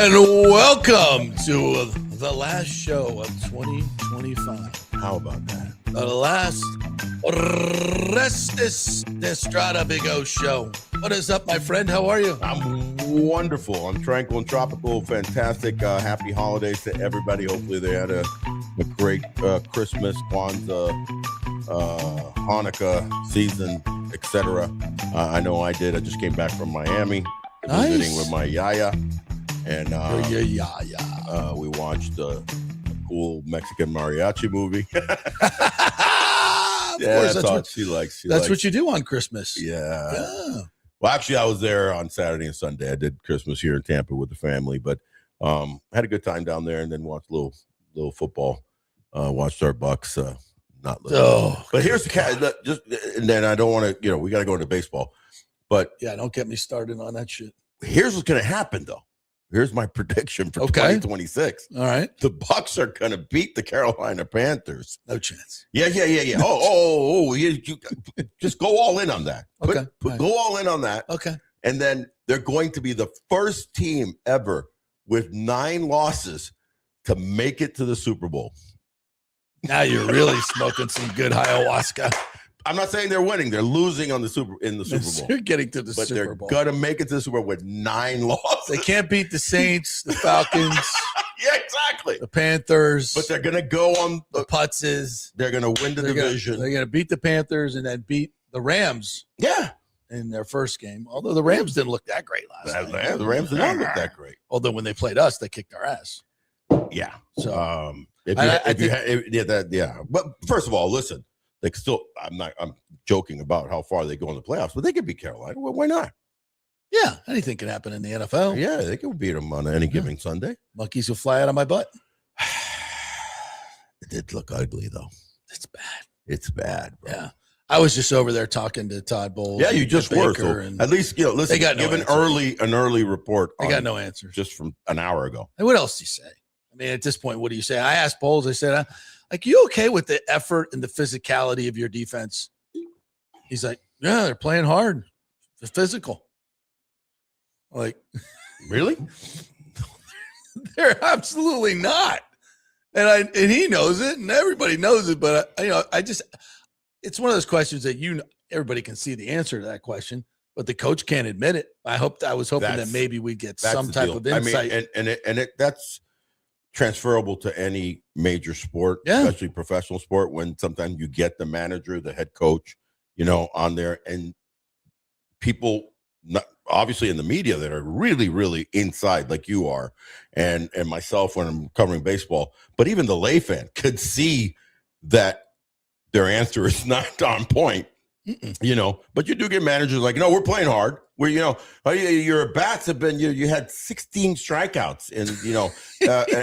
And welcome to the last show of 2025. How about that? The last Orestes Destrade Big O show. What is up, my friend? How are you? I'm wonderful. I'm tranquil and tropical. Fantastic. Happy holidays to everybody. Hopefully they had a great Christmas, Kwanzaa, Hanukkah season, etc. I know I did. I just came back from Miami, visiting with my yaya. And we watched a cool Mexican mariachi movie. That's what she likes. That's what you do on Christmas. Yeah. Well, actually, I was there on Saturday and Sunday. I did Christmas here in Tampa with the family, but had a good time down there, and then watched a little football. Watched our Bucks. Not looking. Oh, but here's the cat. And then I don't want to. We got to go into baseball. But yeah, don't get me started on that shit. Here's what's going to happen, though. Here's my prediction for 2026. All right. The Bucks are going to beat the Carolina Panthers. No chance. Yeah. You just go all in on that. Okay. Go all in on that. Okay. And then they're going to be the first team ever with 9 losses to make it to the Super Bowl. Now you're really smoking some good ayahuasca. I'm not saying they're winning; they're losing in the Super Bowl. You're getting to the but Super Bowl. They're gonna make it to the Super Bowl with 9 losses. They can't beat the Saints, the Falcons. Yeah, exactly. The Panthers. But they're gonna go on the Putzes. They're gonna win the division. They're gonna beat the Panthers and then beat the Rams. Yeah. In their first game, although the Rams didn't look that great last night. The Rams did not look that great. Although when they played us, they kicked our ass. Yeah. So But first of all, listen. I'm joking about how far they go in the playoffs, but they could beat Carolina. Well, why not? Yeah, anything can happen in the NFL. Yeah, they could beat them on any given Sunday. Monkeys will fly out of my butt. It did look ugly, though. It's bad. It's bad, bro. Yeah. I was just over there talking to Todd Bowles. Yeah, you just were. So at least, listen, they got give an early report. They got no answers. Just from an hour ago. And what else do you say? I mean, at this point, what do you say? I asked Bowles, I said, you okay with the effort and the physicality of your defense? He's like, yeah, they're playing hard. They're physical. Like, really? They're absolutely not. And he knows it, and everybody knows it. But it's one of those questions that everybody can see the answer to that question, but the coach can't admit it. I was hoping that maybe we'd get some type of insight. I mean, that's transferable to any major sport, especially professional sport, when sometimes you get the manager, the head coach, on there, and people obviously in the media that are really, really inside like you are, and myself when I'm covering baseball, but even the lay fan could see that their answer is not on point. But you do get managers like, we're playing hard. Your bats have been, you had 16 strikeouts and,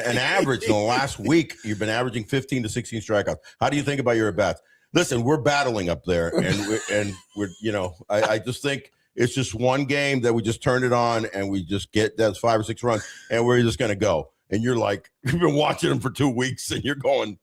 an average in the last week. You've been averaging 15 to 16 strikeouts. How do you think about your bats? Listen, we're battling up there and we're I just think it's just one game that we just turn it on and we just get those 5 or 6 runs and we're just going to go. And you're like, you've been watching them for 2 weeks and you're going,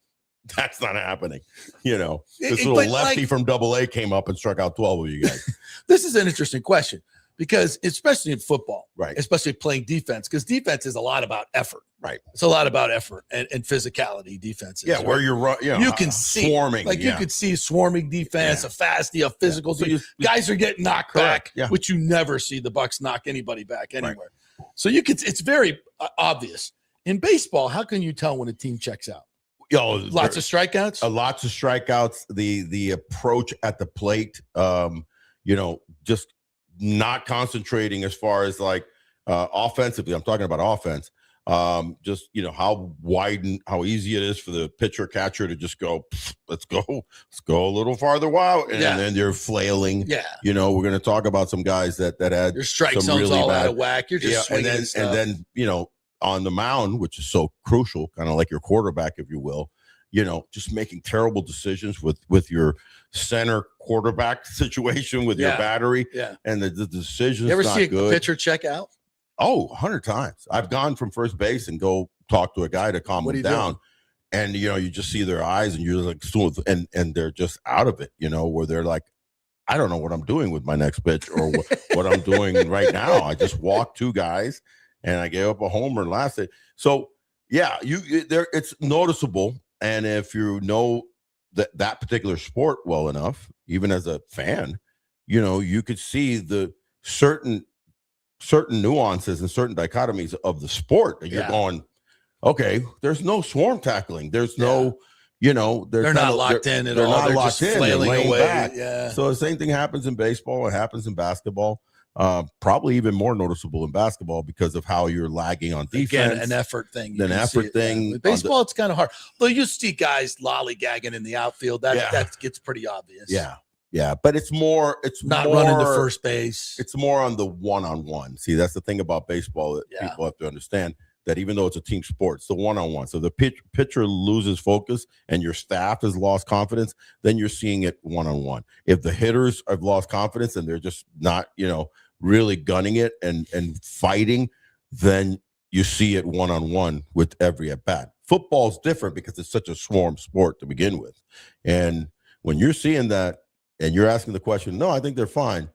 that's not happening. This little lefty from AA came up and struck out 12 of you guys. This is an interesting question because especially in football, right? Especially playing defense, because defense is a lot about effort, right? It's a lot about effort and physicality. Defense, yeah, where you're, you can see swarming, you could see swarming defense, a fast, a physical. So guys are getting knocked back, which you never see the Bucks knock anybody back anywhere. Right. So it's very obvious in baseball. How can you tell when a team checks out? Lots of strikeouts. Lots of strikeouts. The approach at the plate, just not concentrating as far as like offensively. I'm talking about offense. Just how wide and how easy it is for the pitcher catcher to just go, let's go a little farther wild, and then they're flailing. Yeah, we're going to talk about some guys that had your strike some zone's really all bad, out of whack. You're just swinging and then on the mound, which is so crucial, kind of like your quarterback, if you will, just making terrible decisions with your center quarterback situation with your battery. Yeah. And the decisions. You ever not see a good. pitcher check out? Oh, 100 times. I've gone from first base and go talk to a guy to calm them down. Doing? And, you just see their eyes and you're like, and they're just out of it, where they're like, I don't know what I'm doing with my next pitch or what I'm doing right now. I just walked 2 guys and I gave up a homer last day. So yeah, it's noticeable. And if you know that particular sport well enough, even as a fan, you could see the certain nuances and certain dichotomies of the sport, and you're going, okay, there's no swarm tackling. There's no, they're not locked in at all. They're locked in. They're laying away. Back. Yeah. So the same thing happens in baseball. It happens in basketball. Probably even more noticeable in basketball because of how you're lagging on defense. Again, an effort thing. With baseball, it's kind of hard. Though you see guys lollygagging in the outfield. That gets pretty obvious. Yeah. But it's not running to first base. It's more on the one-on-one. See, that's the thing about baseball that people have to understand. That even though it's a team sport, it's the one-on-one. So the pitcher loses focus and your staff has lost confidence, then you're seeing it one-on-one. If the hitters have lost confidence and they're just not, really gunning it and fighting, then you see it one-on-one with every at-bat. Football's different because it's such a swarm sport to begin with. And when you're seeing that and you're asking the question, no, I think they're fine,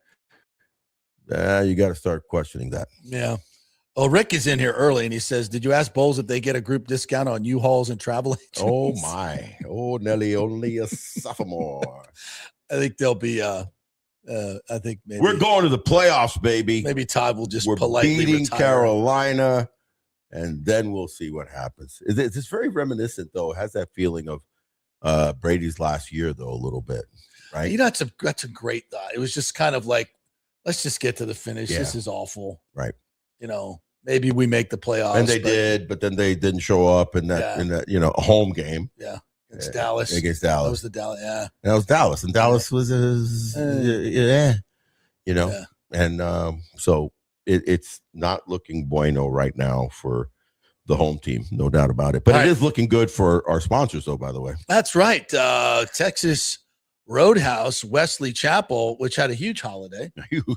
you got to start questioning that. Yeah. Oh, Rick is in here early, and he says, did you ask Bulls if they get a group discount on U-Hauls and travel agents? Oh, my. Oh, Nelly, only a sophomore. I think they'll be I think maybe we're going to the playoffs, baby. Maybe Todd will just politely beating retire. Carolina, and then we'll see what happens. It's very reminiscent, though. It has that feeling of Brady's last year, though, a little bit, right? That's a great thought. It was just kind of like, let's just get to the finish. Yeah. This is awful. Right. Maybe we make the playoffs. And they did, but then they didn't show up in that a home game. Yeah. Against Dallas. That was the Dallas, yeah. That was Dallas. And Dallas was And so it's not looking bueno right now for the home team, no doubt about it. But is looking good for our sponsors, though, by the way. That's right. Texas Roadhouse, Wesley Chapel, which had a huge holiday.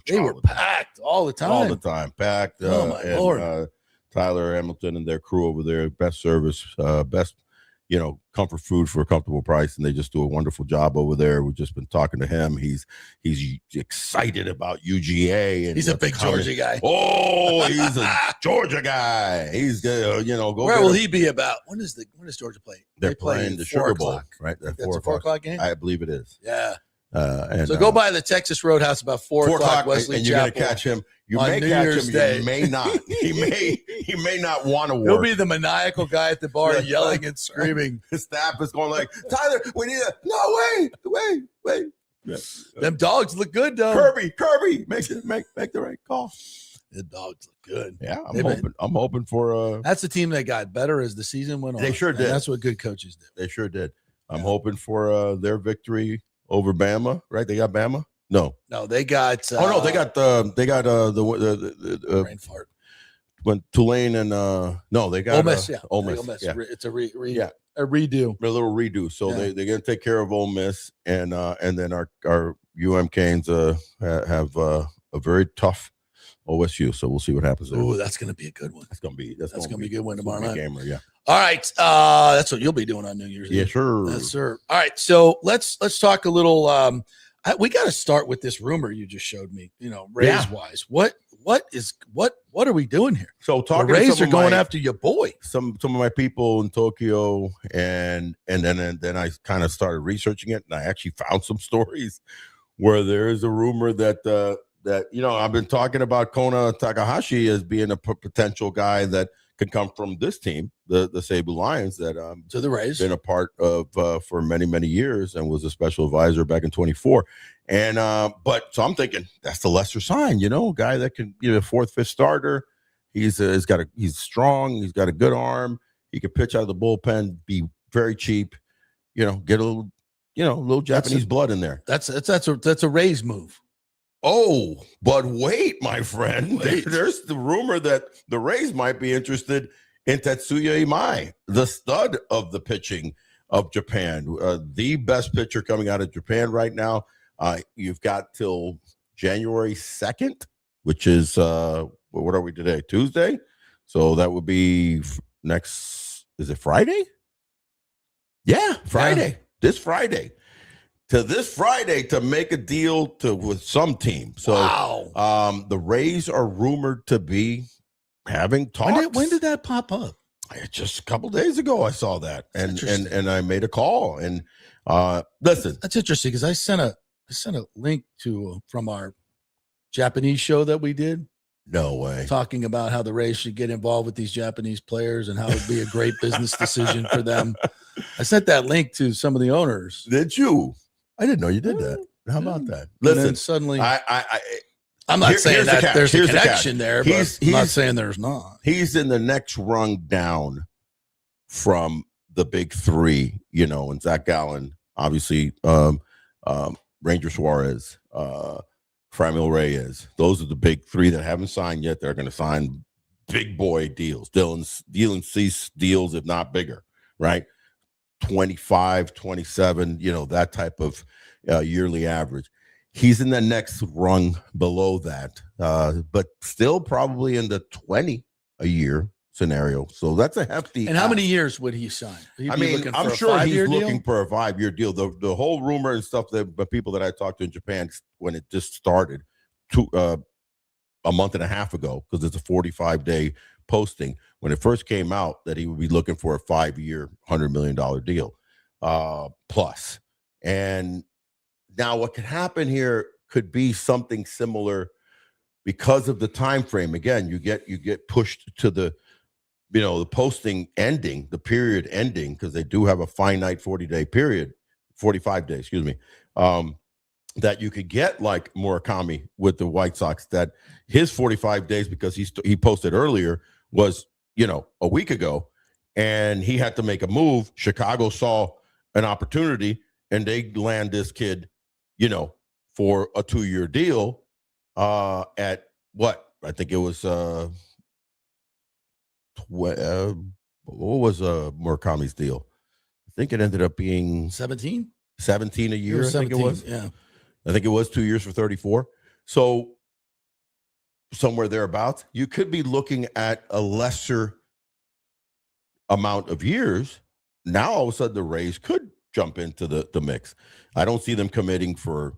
They were packed all the time. Packed. Oh, my Lord. Tyler Hamilton and their crew over there, best service, best, comfort food for a comfortable price. And they just do a wonderful job over there. We've just been talking to him. He's excited about UGA. And he's a big Georgia guy. Oh, he's a Georgia guy. He's good. Where will he be about? When does Georgia play? They're playing the Sugar Bowl, right? That's a 4 o'clock game? I believe it is. Yeah. So go by the Texas Roadhouse about 4 o'clock. Wesley and you're going to catch him. You may catch him. Day. You may not. He may not want to work. He'll be the maniacal guy at the bar yelling and screaming. His staff is going like, Tyler, we need wait. Yeah. Them dogs look good, though. Kirby, make the right call. The dogs look good. Yeah, I'm hoping for. That's the team that got better as the season went on. They sure did. That's what good coaches do. They sure did. I'm hoping for their victory over Bama. Right? They got Bama. No, they got. They got the brain fart. When Tulane and they got Ole Miss. Ole Miss. Yeah. It's a redo. A little redo. So they're going to take care of Ole Miss, and then our UM Canes have a very tough OSU. So we'll see what happens there. Oh, that's going to be a good one. That's going to be a good one tomorrow night. Gamer, yeah. All right, that's what you'll be doing on New Year's Eve. Yeah, sure. Yes, sir. All right, so let's talk a little. We got to start with this rumor you just showed me. Rays wise, what are we doing here? So talking, the Rays are going after your boy. Some of my people in Tokyo, and then I kind of started researching it, and I actually found some stories where there is a rumor that I've been talking about Kona Takahashi as being a potential guy that could come from this team, the Seibu Lions, that to the Rays been a part of for many years and was a special advisor back in 24. And so I'm thinking that's the lesser sign, a guy that can be a 4th, 5th starter. He's strong, he's got a good arm, he can pitch out of the bullpen, be very cheap, get a little Japanese blood in there. That's a Rays move. Oh, but wait, my friend. There's the rumor that the Rays might be interested in Tetsuya Imai, the stud of the pitching of Japan, the best pitcher coming out of Japan right now. You've got till January 2nd, which is, what are we today? Tuesday? So that would be next, is it Friday? Yeah, Friday. Yeah. This Friday. This Friday to make a deal with some team. So wow. The Rays are rumored to be having talks. When did that pop up? Just a couple days ago, I saw that, and I made a call. And listen, that's interesting because I sent a link to from our Japanese show that we did. No way. Talking about how the Rays should get involved with these Japanese players and how it would be a great business decision for them. I sent that link to some of the owners. Did you? I didn't know you did that. How about that? Listen, suddenly, I'm not saying that there's a connection there, but I'm not saying there's not. He's in the next rung down from the big three, and Zach Gallen, obviously, Ranger Suarez, Franmil Reyes. Those are the big three that haven't signed yet. They're going to sign big boy deals, Dylan Cease deals, if not bigger, right? 25, 27, that type of yearly average. He's in the next rung below that, but still probably in the 20 a year scenario. So that's a hefty. And how many years would he sign? I'm sure he's looking for a 5-year deal. The whole rumor and stuff that the people that I talked to in Japan when it just started a month and a half ago, because it's a 45-day posting, when it first came out that he would be looking for a 5-year, $100 million deal plus. And now what could happen here could be something similar because of the time frame. Again, you get pushed to the posting ending, the period ending, because they do have a finite 40-day period, 45 days, excuse me, that you could get like Murakami with the White Sox, that his 45 days, because he posted earlier, was, a week ago, and he had to make a move. Chicago saw an opportunity, and they land this kid, for a 2-year deal at what? I think it was what was Murakami's deal? I think it ended up being 17 a year. I think it was. Yeah. I think it was 2 years for 34. So somewhere thereabouts, you could be looking at a lesser amount of years. Now, all of a sudden, the Rays could jump into the mix. I don't see them committing for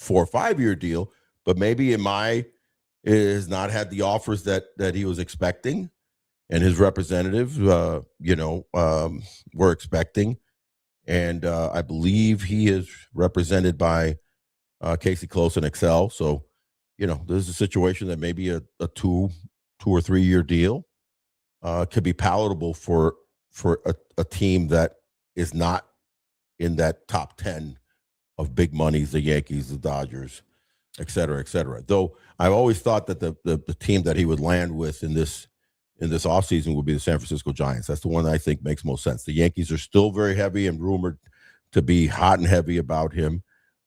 4 or 5-year deal, but maybe Imai has not had the offers that he was expecting, and his representative, were expecting. And I believe he is represented by Casey Close and Excel. So, there's a situation that maybe a 2 or 3 year deal could be palatable for a team that is not in that top 10 of big monies, the Yankees, the Dodgers, et cetera, et cetera. Though I've always thought that the team that he would land with in this offseason would be the San Francisco Giants. That's the one that I think makes most sense. The Yankees are still very heavy and rumored to be hot and heavy about him,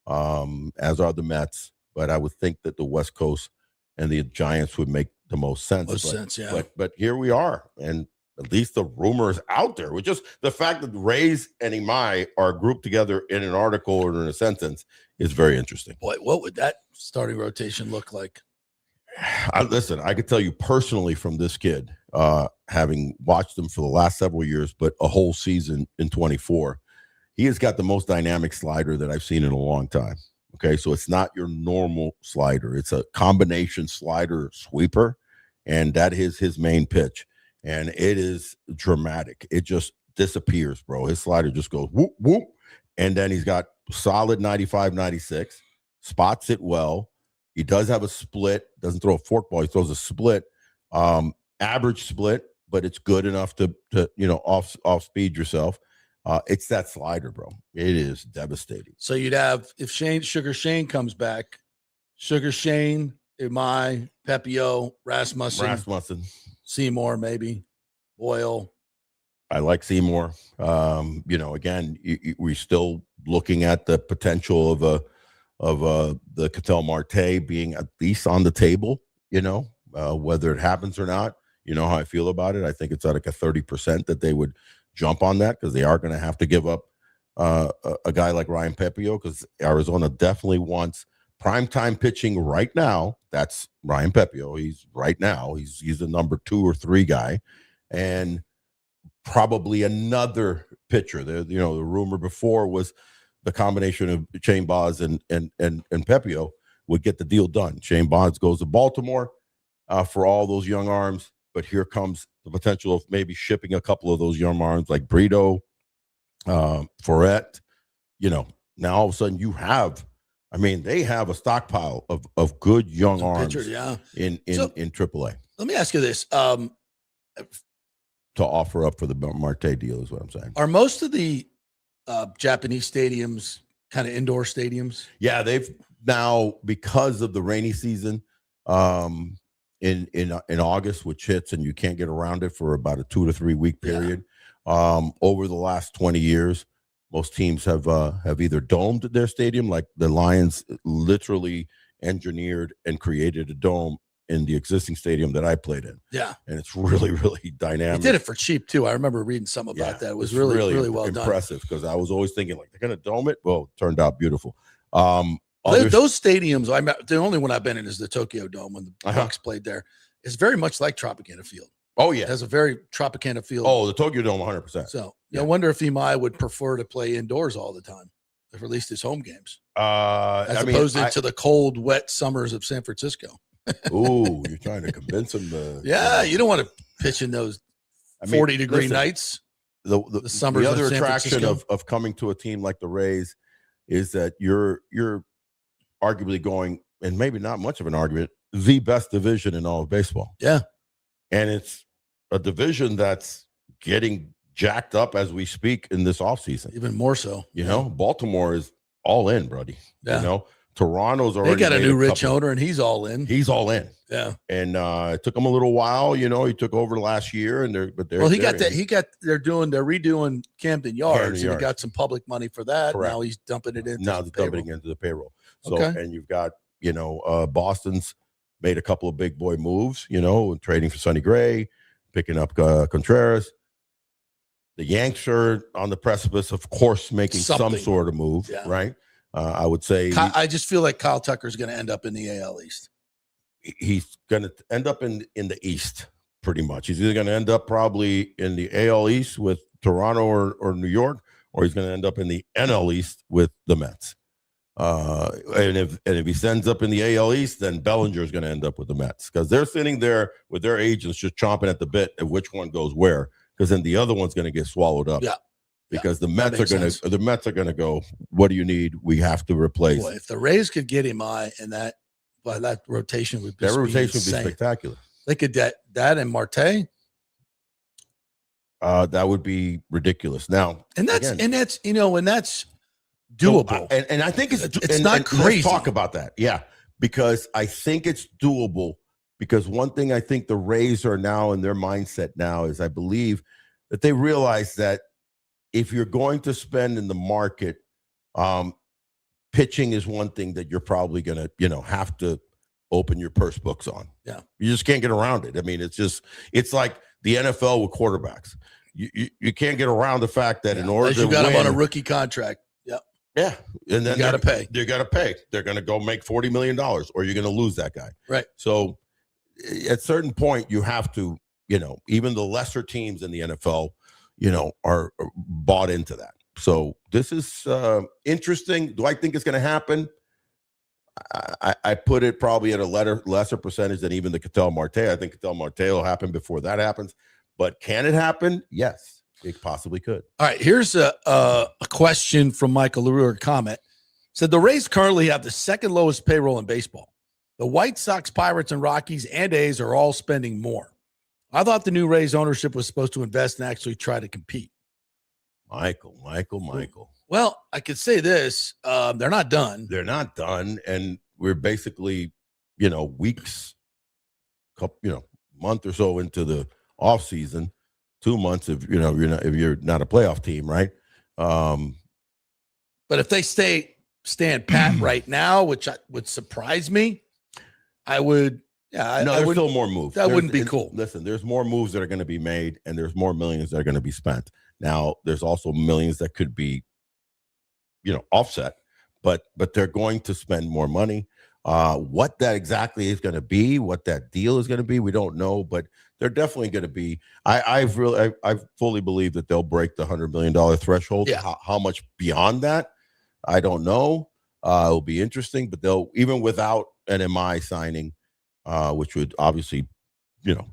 as are the Mets. But I would think that the West Coast and the Giants would make the most sense. Yeah. But here we are, and at least the rumor is out there. With just the fact that the Rays and Imai are grouped together in an article or in a sentence is very interesting. Boy, what would that starting rotation look like? Listen, I could tell you personally from this kid, having watched him for the last several years, but a whole season in 24, he has got the most dynamic slider that I've seen in a long time. Okay, so it's not your normal slider. It's a combination slider sweeper, and that is his main pitch. And it is dramatic. It just disappears, bro. His slider just goes whoop, whoop. And then he's got solid 95, 96, spots it well. He does have a split, doesn't throw a forkball. He throws a split, average split, but it's good enough to off speed yourself. It's that slider, bro. It is devastating. So you'd have, if Sugar Shane comes back, Sugar Shane, Imai, Pepio, Rasmussen. Seymour, maybe Boyle. I like Seymour. Again, we're still looking at the potential of the Ketel Marte being at least on the table. Whether it happens or not. You know how I feel about it. I think it's at like a 30% that they would jump on that, because they are going to have to give up a guy like Ryan Pepio, because Arizona definitely wants primetime pitching right now. That's Ryan Pepio. He's the number 2 or 3 guy, and probably another pitcher. The rumor before was the combination of Shane Baz and Pepio would get the deal done. Shane Baz goes to Baltimore for all those young arms. but here comes the potential of maybe shipping a couple of those young arms like Brito, Fournette. Now all of a sudden you have, they have a stockpile of good young arms in AAA. Let me ask you this. To offer up for the Marte deal is what I'm saying. Are most of the Japanese stadiums kind of indoor stadiums? Yeah, they've now, because of the rainy season in August, which hits and you can't get around it for about a 2 to 3 week period. Over the last 20 years, most teams have either domed their stadium, like the Lions literally engineered and created a dome in the existing stadium that I played in. Yeah. And it's really, really dynamic. They did it for cheap too. I remember reading something about that. It was really well impressive, because I was always thinking, like, they're going to dome it. Well, it turned out beautiful. Those stadiums, the only one I've been in is the Tokyo Dome when the Bucks played there. It's very much like Tropicana Field. Oh, yeah. It has a very Tropicana Field. Oh, the Tokyo Dome, 100%. So I wonder if Imai would prefer to play indoors all the time, or at least his home games, as opposed to the cold, wet summers of San Francisco. Ooh, you're trying to convince him to. Yeah, you don't want to pitch in those 40-degree nights. The other attraction of coming to a team like the Rays is that you're arguably going, and maybe not much of an argument, the best division in all of baseball. Yeah. And it's a division that's getting jacked up as we speak in this offseason. Even more so. Baltimore is all in, buddy. Yeah. Toronto's already. They got a new rich owner, and he's all in. He's all in. Yeah. And it took him a little while. He took over last year, and they're redoing Camden Yards, and he got some public money for that. Correct. Now he's dumping it into the payroll. So, and you've got, Boston's made a couple of big boy moves, trading for Sonny Gray, picking up Contreras. The Yanks are on the precipice, of course, making some sort of move, right? I would say I just feel like Kyle Tucker's going to end up in the AL East. He's going to end up in the East, pretty much. He's either going to end up probably in the AL East with Toronto or New York, or he's going to end up in the NL East with the Mets. And if he ends up in the AL East, then Bellinger is going to end up with the Mets, because they're sitting there with their agents just chomping at the bit of which one goes where, because then the other one's going to get swallowed up. Yeah. Because the Mets are going to go, what do you need? We have to replace. Boy, if the Rays could get Imai, and that rotation would be spectacular. They could that and Marte. That would be ridiculous. Now, and that's doable. And I think it's not crazy. Let's talk about that. Yeah, because I think it's doable. Because one thing I think the Rays are now in their mindset now is, I believe that they realize that if you're going to spend in the market, pitching is one thing that you're probably going to, have to open your purse books on. Yeah. You just can't get around it. It's like the NFL with quarterbacks. You can't get around the fact that in order to you got win, them on a rookie contract. Yep. Yeah. And then you got to pay. They got to pay. They're going to go make $40 million, or you're going to lose that guy. Right. So at a certain point, you have to, even the lesser teams in the NFL, are bought into that. So this is interesting. Do I think it's going to happen? I put it probably at a lesser percentage than even the Ketel Marte. I think Ketel Marte will happen before that happens. But can it happen? Yes, it possibly could. All right, here's a question from Michael LaRue, or comment. Said the Rays currently have the second lowest payroll in baseball. The White Sox, Pirates, and Rockies and A's are all spending more. I thought the new Rays ownership was supposed to invest and actually try to compete. Michael. Well, I could say this. They're not done. They're not done. And we're basically, weeks, month or so into the off season, 2 months if you're not a playoff team, right? But if they stand pat right now, which would surprise me, I would. Yeah, there's still more moves. Wouldn't be cool. Listen, there's more moves that are going to be made, and there's more millions that are going to be spent. Now, there's also millions that could be, offset, but they're going to spend more money. What that exactly is going to be, what that deal is going to be, we don't know, but they're definitely going to be. I fully believe that they'll break the $100 million threshold. Yeah. How much beyond that, I don't know. It'll be interesting, but they'll, even without an MI signing, which would obviously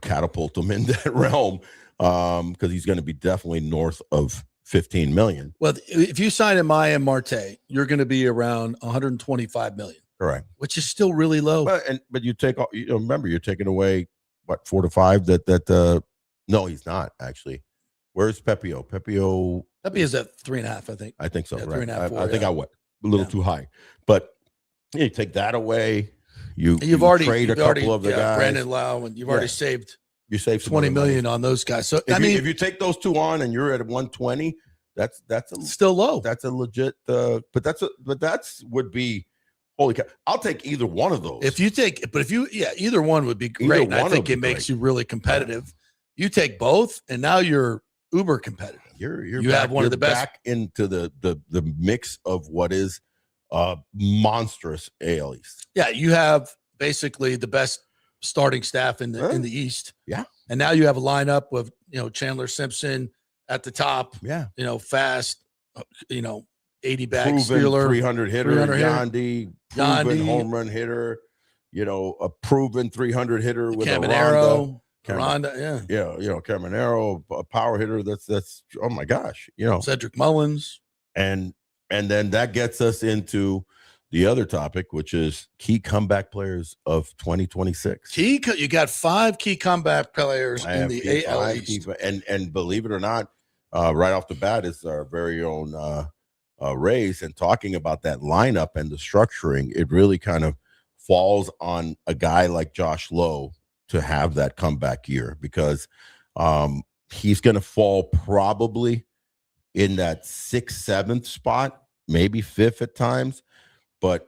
catapult him in that realm, because he's going to be definitely north of 15 million. Well, if you sign Amaya and Marte, you're going to be around 125 million. Correct. Which is still really low. But you take, remember, you're taking away what, 4 to 5 no, he's not actually. Where's Pepio? Pepio is at 3.5, I think so. Yeah, right. 3.5, 4, I think I went a little too high, but you take that away. You've already trade a couple of the guys. Brandon Lau, and you've already saved. You saved 20 million on those guys. So if you take those two on and you're at 120, that's still low. That's a legit. But that's would be. Holy cow! I'll take either one of those. Either one would be great. I think it makes you really competitive. You take both, and now you're uber competitive. You have one of the best back into the mix of what is monstrous AL East. Yeah, you have basically the best starting staff in the East. Yeah, and now you have a lineup of Chandler Simpson at the top. Yeah, fast. 80 bag proven stealer, 300 hitter, Yandy, proven home run hitter, a proven 300 hitter with Caminero, Caminero, Caminero, a power hitter. That's oh my gosh, Cedric Mullins, and then that gets us into the other topic, which is key comeback players of 2026. You got 5 key comeback players in the AL East, and believe it or not, right off the bat is our very own. Rays, and talking about that lineup and the structuring, it really kind of falls on a guy like Josh Lowe to have that comeback year, because he's going to fall probably in that 6th, 7th spot, maybe 5th at times. But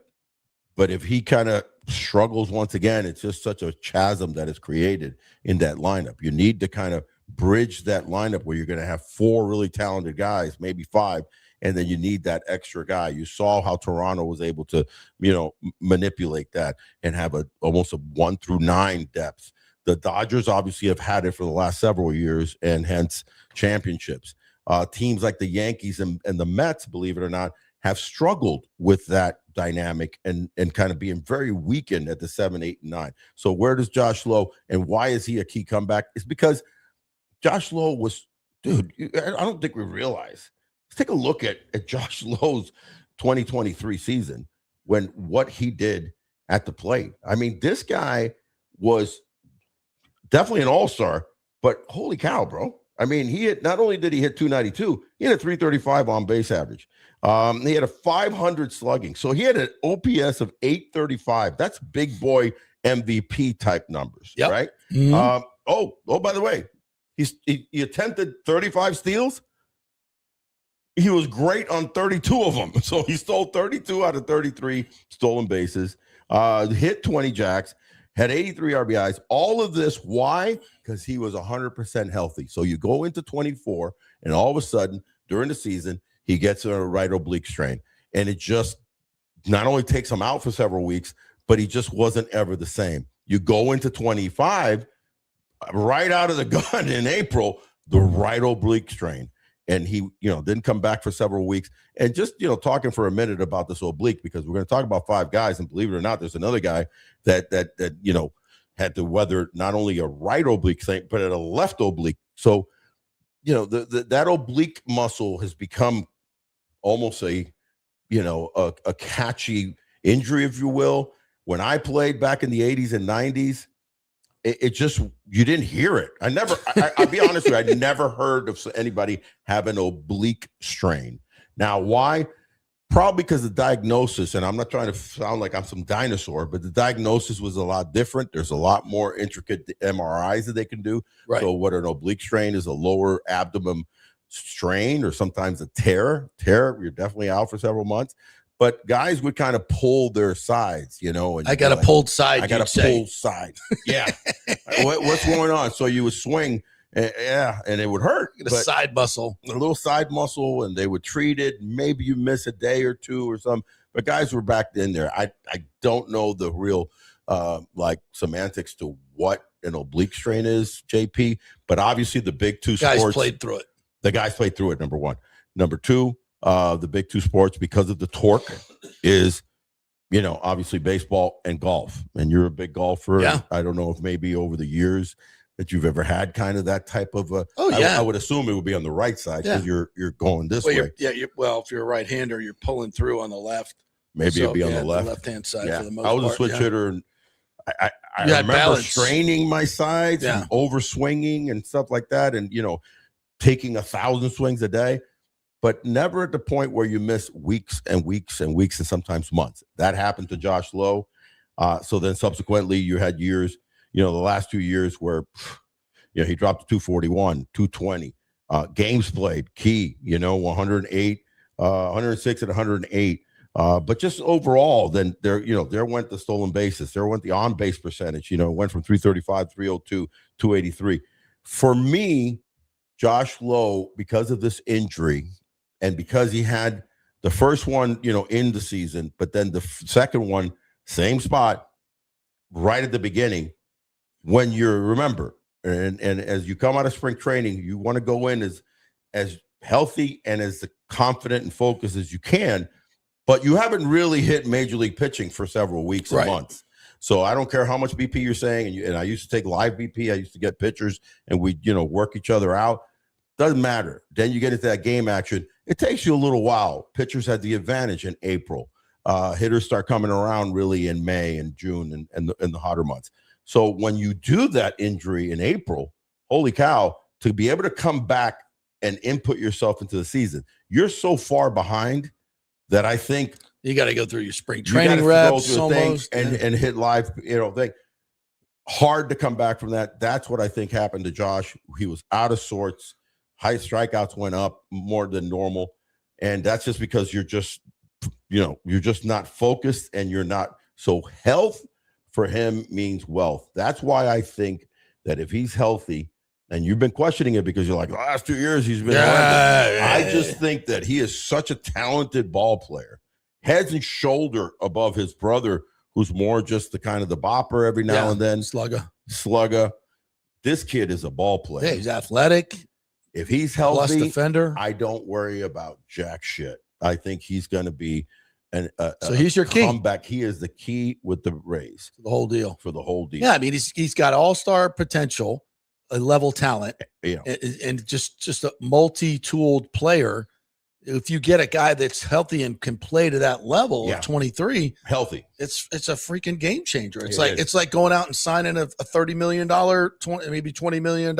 if he kind of struggles once again, it's just such a chasm that is created in that lineup. You need to kind of bridge that lineup where you're going to have 4 really talented guys, maybe 5. And then you need that extra guy. You saw how Toronto was able to, manipulate that and have almost a 1 through 9 depth. The Dodgers obviously have had it for the last several years, and hence championships. Teams like the Yankees and the Mets, believe it or not, have struggled with that dynamic and kind of being very weakened at the 7, 8, and 9. So where does Josh Lowe, and why is he a key comeback? It's because Josh Lowe was, dude, I don't think we realize. Let's take a look at Josh Lowe's 2023 season, when what he did at the plate. I mean, this guy was definitely an all-star, but holy cow, bro. I mean, not only did he hit 292, he had a 335 on base average. He had a 500 slugging. So he had an OPS of 835. That's big boy MVP type numbers, right? Mm-hmm. By the way, he attempted 35 steals. He was great on 32 of them. So he stole 32 out of 33 stolen bases, hit 20 jacks, had 83 RBIs. All of this, why? Because he was 100% healthy. So you go into 24, and all of a sudden, during the season, he gets a right oblique strain. And it just not only takes him out for several weeks, but he just wasn't ever the same. You go into 25, right out of the gun in April, the right oblique strain. And he, didn't come back for several weeks. And just, talking for a minute about this oblique, because we're going to talk about 5 guys, and believe it or not, there's another guy that had to weather not only a right oblique thing, but a left oblique. So, that oblique muscle has become almost a catchy injury, if you will. When I played back in the 80s and 90s, it just, you didn't hear it. I'll be honest with you, I never heard of anybody have an oblique strain. Now, why? Probably because the diagnosis, and I'm not trying to sound like I'm some dinosaur, but the diagnosis was a lot different. There's a lot more intricate MRIs that they can do. Right. So what an oblique strain is, a lower abdomen strain, or sometimes a tear. You're definitely out for several months. But guys would kind of pull their sides, And I got a pulled side. I got a pulled side. Yeah. What's going on? So you would swing, and it would hurt. A side muscle. A little side muscle, and they would treat it. Maybe you miss a day or two or something. But guys were back in there. I don't know the real semantics to what an oblique strain is, JP. But obviously the big 2 sports. Guys played through it. The guys played through it, number 1. Number 2, the big 2 sports, because of the torque, is obviously baseball and golf, and you're a big golfer. Yeah. I don't know if maybe over the years that you've ever had kind of that type of I would assume it would be on the right side because you're going this way. If you're a right-hander, you're pulling through on the left. Maybe it'd be on the left-hand side for the most part. I was a switch hitter, and I remember balance. Straining my sides and over swinging and stuff like that, and taking 1,000 swings a day, but never at the point where you miss weeks and weeks and weeks and sometimes months. That happened to Josh Lowe. So then subsequently you had years, the last 2 years where, he dropped to 241, 220, games played, key, 108, 106 and 108. But just overall, then there went the stolen bases. There went the on-base percentage, went from 335, 302, 283. For me, Josh Lowe, because of this injury, and because he had the first one, in the season, but then the second one, same spot, right at the beginning, when remember, and as you come out of spring training, you want to go in as healthy and as confident and focused as you can, but you haven't really hit major league pitching for several weeks and months. So I don't care how much BP you're saying, and I used to take live BP. I used to get pitchers, and we work each other out. Doesn't matter. Then you get into that game action. It takes you a little while. Pitchers had the advantage in April. Hitters start coming around really in May and June and the hotter months. So when you do that injury in April, holy cow, to be able to come back and input yourself into the season, you're so far behind that I think you got to go through your spring training reps almost and hit live, thing. Hard to come back from that. That's what I think happened to Josh. He was out of sorts. High strikeouts went up more than normal. And that's just because you're just not focused, and you're not. So health for him means wealth. That's why I think that if he's healthy, and you've been questioning it because you're like, the last 2 years he's been. I just think that he is such a talented ball player, heads and shoulder above his brother, who's more just the kind of the bopper every now and then. Slugger. This kid is a ball player. Yeah, he's athletic. If he's healthy, plus defender, I don't worry about jack shit. I think he's going to be so he's your key comeback. He is the key with the Rays. For the whole deal. Yeah, I mean, he's got all-star potential, a level talent, and just a multi-tooled player. If you get a guy that's healthy and can play to that level of 23, healthy, it's a freaking game changer. It's like going out and signing a $30 million, maybe $20 million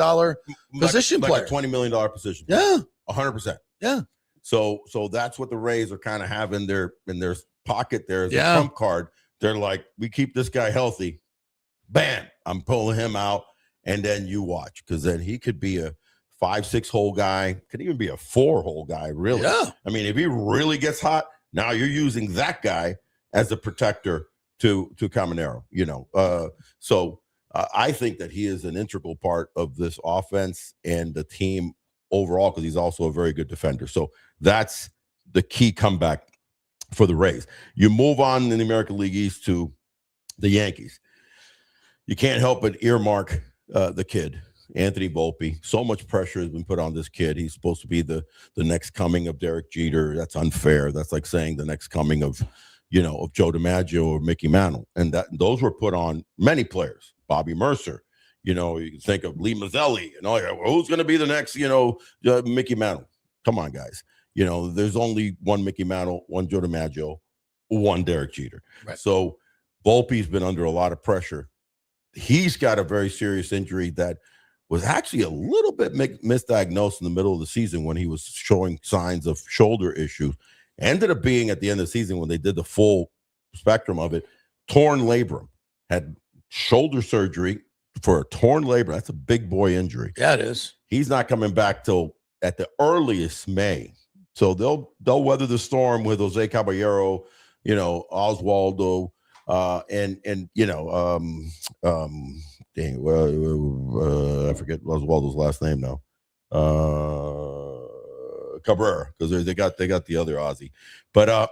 position player, a $20 million position. Yeah, 100%. Yeah. So that's what the Rays are kind of have in their pocket there as a trump card. They're like, we keep this guy healthy. Bam, I'm pulling him out, and then you watch, because then he could be a 5-6 hole guy, could even be a 4-hole guy, really. Yeah. I mean, if he really gets hot, now you're using that guy as a protector to Caminero, So I think that he is an integral part of this offense and the team overall, because he's also a very good defender. So that's the key comeback for the Rays. You move on in the American League East to the Yankees. You can't help but earmark the kid, Anthony Volpe. So much pressure has been put on this kid. He's supposed to be the next coming of Derek Jeter. That's unfair. That's like saying the next coming of Joe DiMaggio or Mickey Mantle. And those were put on many players. Bobby Mercer. You can think of Lee Mazzelli. Who's going to be the next, Mickey Mantle? Come on, guys. There's only one Mickey Mantle, one Joe DiMaggio, one Derek Jeter. Right. So Volpe's been under a lot of pressure. He's got a very serious injury that was actually a little bit misdiagnosed in the middle of the season when he was showing signs of shoulder issues. Ended up being at the end of the season, when they did the full spectrum of it, torn labrum. Had shoulder surgery for a torn labrum. That's a big boy injury. Yeah, it is. He's not coming back till at the earliest May. So they'll weather the storm with Jose Caballero, Oswaldo, I forget Oswaldo's last name now. Cabrera, because they got the other Aussie. But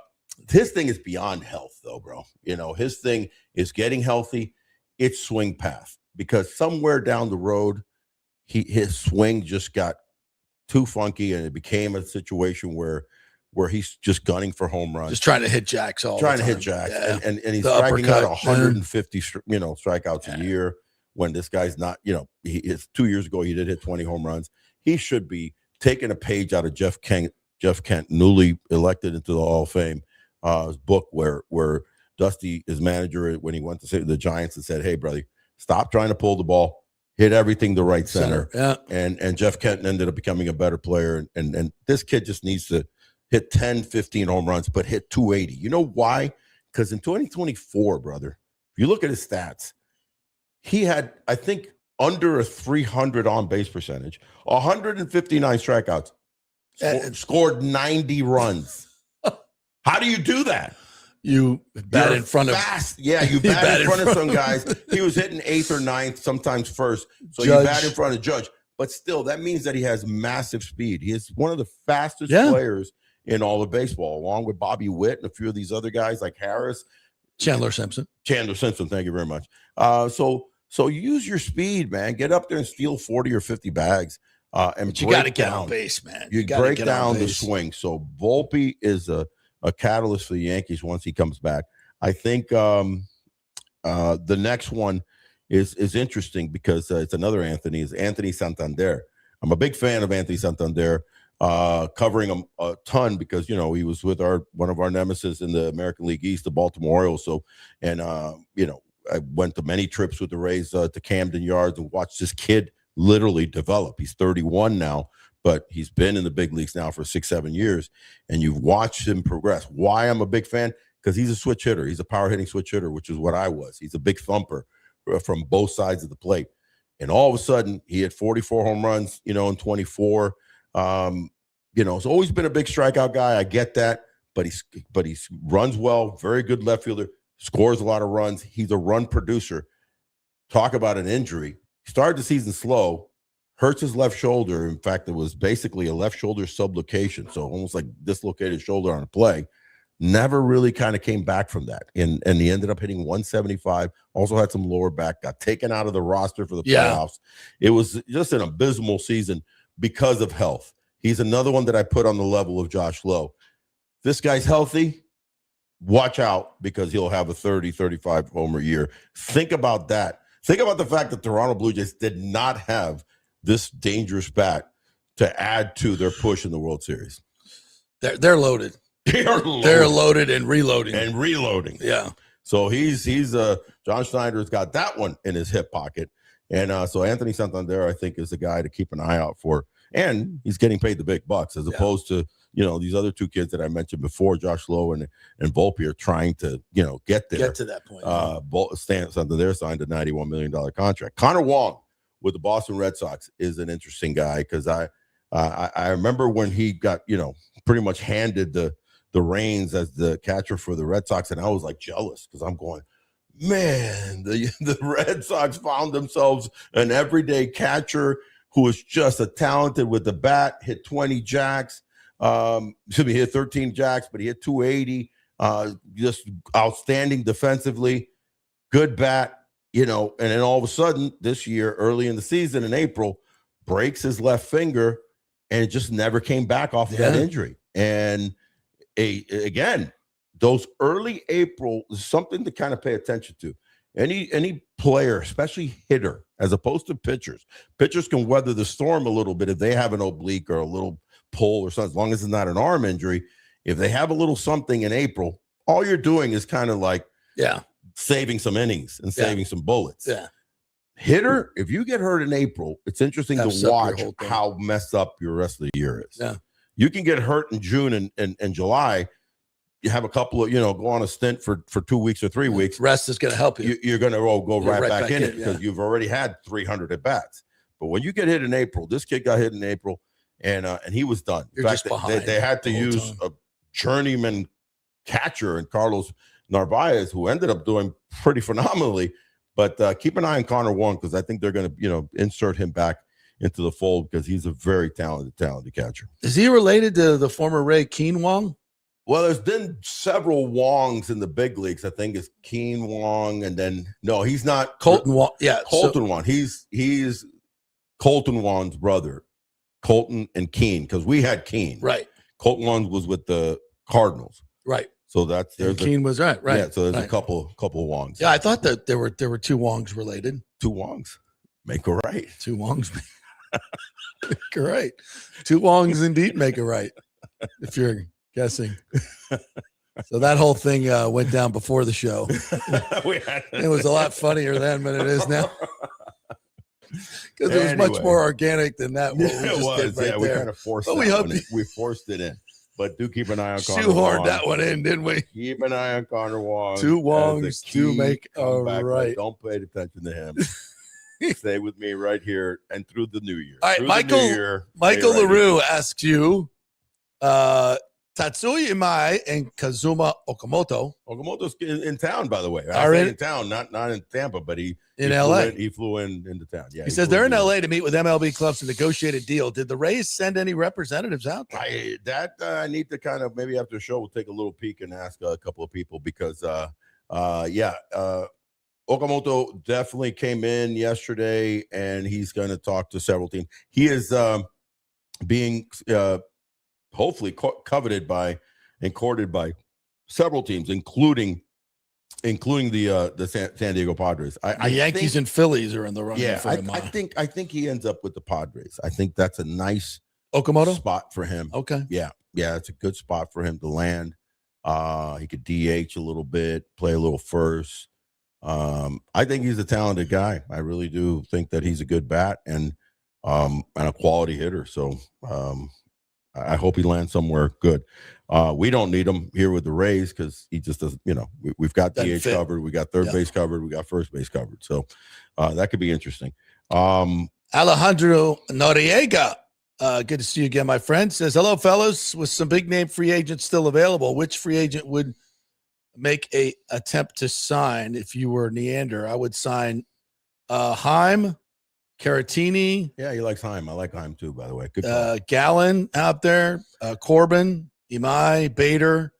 his thing is beyond health, though, bro. His thing is getting healthy. It's swing path, because somewhere down the road, his swing just got too funky, and it became a situation where where he's just gunning for home runs, just trying to hit jacks all trying the to time. hit jacks, Yeah. and he's The striking out uppercut, 150 strikeouts a year. When this guy's not, it's 2 years ago he did hit 20 home runs. He should be taking a page out of Jeff Kent, newly elected into the Hall of Fame, his book where Dusty, his manager, when he went to the Giants, and said, "Hey, brother, stop trying to pull the ball, hit everything to right center." Yeah. And Jeff Kent ended up becoming a better player. And this kid just needs to hit 10, 15 home runs, but hit 280. You know why? Because in 2024, brother, if you look at his stats, he had, I think, under a 300 on-base percentage, 159 strikeouts, scored 90 runs. How do you do that? You bat in front fast. You bat in front of some guys. He was hitting 8th or 9th, sometimes 1st. So Judge. You bat in front of Judge. But still, that means that he has massive speed. He is one of the fastest players in all of baseball, along with Bobby Witt and a few of these other guys like Harris. Chandler Simpson, thank you very much. So use your speed, man. Get up there and steal 40 or 50 bags. And you got to get on base, man. You break down the swing. So Volpe is a catalyst for the Yankees once he comes back. I think the next one is interesting because it's another Anthony. Is Anthony Santander. I'm a big fan of Anthony Santander, covering him a ton because he was with one of our nemesis in the American League East, the Baltimore Orioles. So, and I went to many trips with the Rays to Camden Yards and watched this kid literally develop. He's 31 now, but he's been in the big leagues now for 6-7 years, and you've watched him progress. Why I'm a big fan? Because he's a switch hitter. He's a power hitting switch hitter, which is what I was. He's a big thumper from both sides of the plate. And all of a sudden, he had 44 home runs, in 24. He's always been a big strikeout guy. I get that, but he runs well, very good left fielder, scores a lot of runs. He's a run producer. Talk about an injury. He started the season slow, hurts his left shoulder. In fact, it was basically a left shoulder subluxation, so almost like dislocated shoulder on a play. Never really kind of came back from that. And he ended up hitting 175, also had some lower back, got taken out of the roster for the playoffs. It was just an abysmal season because of health. He's another one that I put on the level of Josh Lowe. This guy's healthy. Watch out, because he'll have a 30, 35 homer year. Think about that. Think about the fact that Toronto Blue Jays did not have this dangerous bat to add to their push in the World Series. They're loaded. They're loaded and reloading. Yeah. So he's John Schneider's got that one in his hip pocket. And so Anthony Santander, I think, is the guy to keep an eye out for. And he's getting paid the big bucks, as opposed to, these other two kids that I mentioned before, Josh Lowe and Volpe, are trying to, get there. Get to that point. Santander signed a $91 million contract. Connor Wong with the Boston Red Sox is an interesting guy, because I remember when he got, pretty much handed the reins as the catcher for the Red Sox, and I was like jealous, because I'm going, man, the Red Sox found themselves an everyday catcher who was just a talented with the bat, hit 20 jacks. He hit 13 jacks, but he hit 280. Just outstanding defensively, good bat, and then all of a sudden this year, early in the season in April, breaks his left finger, and it just never came back off that injury. And again, those early April is something to kind of pay attention to. Any player, especially hitter, as opposed to pitchers. Pitchers can weather the storm a little bit if they have an oblique or a little pull or something, as long as it's not an arm injury. If they have a little something in April, all you're doing is kind of like saving some innings and saving some bullets. Yeah. Hitter, if you get hurt in April, it's interesting to watch how messed up your rest of the year is. Yeah. You can get hurt in June and July. You have a couple of, go on a stint for 2 weeks or 3 weeks. Rest is going to help you. You're going to go right back in it, because you've already had 300 at bats. But when you get hit in April, this kid got hit in April, and he was done. In fact, they had to use a journeyman catcher in Carlos Narvaez, who ended up doing pretty phenomenally. But keep an eye on Connor Wong, because I think they're going to, insert him back into the fold, because he's a very talented catcher. Is he related to the former Ray Keen Wong? Well, there's been several Wongs in the big leagues. I think it's Keen Wong, and then no, he's not Colton Wong. Yeah, Colton Wong. He's Colton Wong's brother, Colton and Keen, because we had Keen. Right. Colton Wong was with the Cardinals. Right. So there's Keen was right. Yeah, so there's a couple Wongs. Yeah, I thought that there were two Wongs related. Two Wongs make a right. Two Wongs make a right. Two Wongs indeed make a right, if you're guessing. So that whole thing went down before the show. It was a lot funnier then than it is now. Because it was much more organic than that. It was. Right we kind of forced it. We forced it in. But do keep an eye on Connor Shoehorned that one in, didn't we? Keep an eye on Connor Wong. Two Wongs to make a right. Don't pay attention to him. Stay with me right here and through the new year. All right, Michael LaRue asks you, Tatsuya Imai and Kazuma Okamoto. Okamoto's in town, by the way. Are in town, not in Tampa, but he LA. He flew into town. Yeah, he says they're in LA to meet with MLB clubs to negotiate a deal. Did the Rays send any representatives out there? I need to kind of, maybe after the show, we'll take a little peek and ask a couple of people because, Okamoto definitely came in yesterday and he's going to talk to several teams. He is being hopefully coveted by and courted by several teams, including the San Diego Padres. The Yankees and Phillies are in the running. Yeah, I think he ends up with the Padres. I think that's a nice Okamoto spot for him. Okay. Yeah, it's a good spot for him to land. He could DH a little bit, play a little first. I think he's a talented guy. I really do think that he's a good bat and a quality hitter. So I hope he lands somewhere good. We don't need him here with the Rays because he just doesn't, we've got DH covered. We got third base covered. We got first base covered. So that could be interesting. Alejandro Noriega, good to see you again, my friend, says, hello, fellas. With some big name free agents still available, which free agent would make a attempt to sign if you were Neander? I would sign Heim, Caratini. Yeah, he likes Heim. I like Heim too, by the way. Good. Gallen out there, Corbin, Imai, Bader.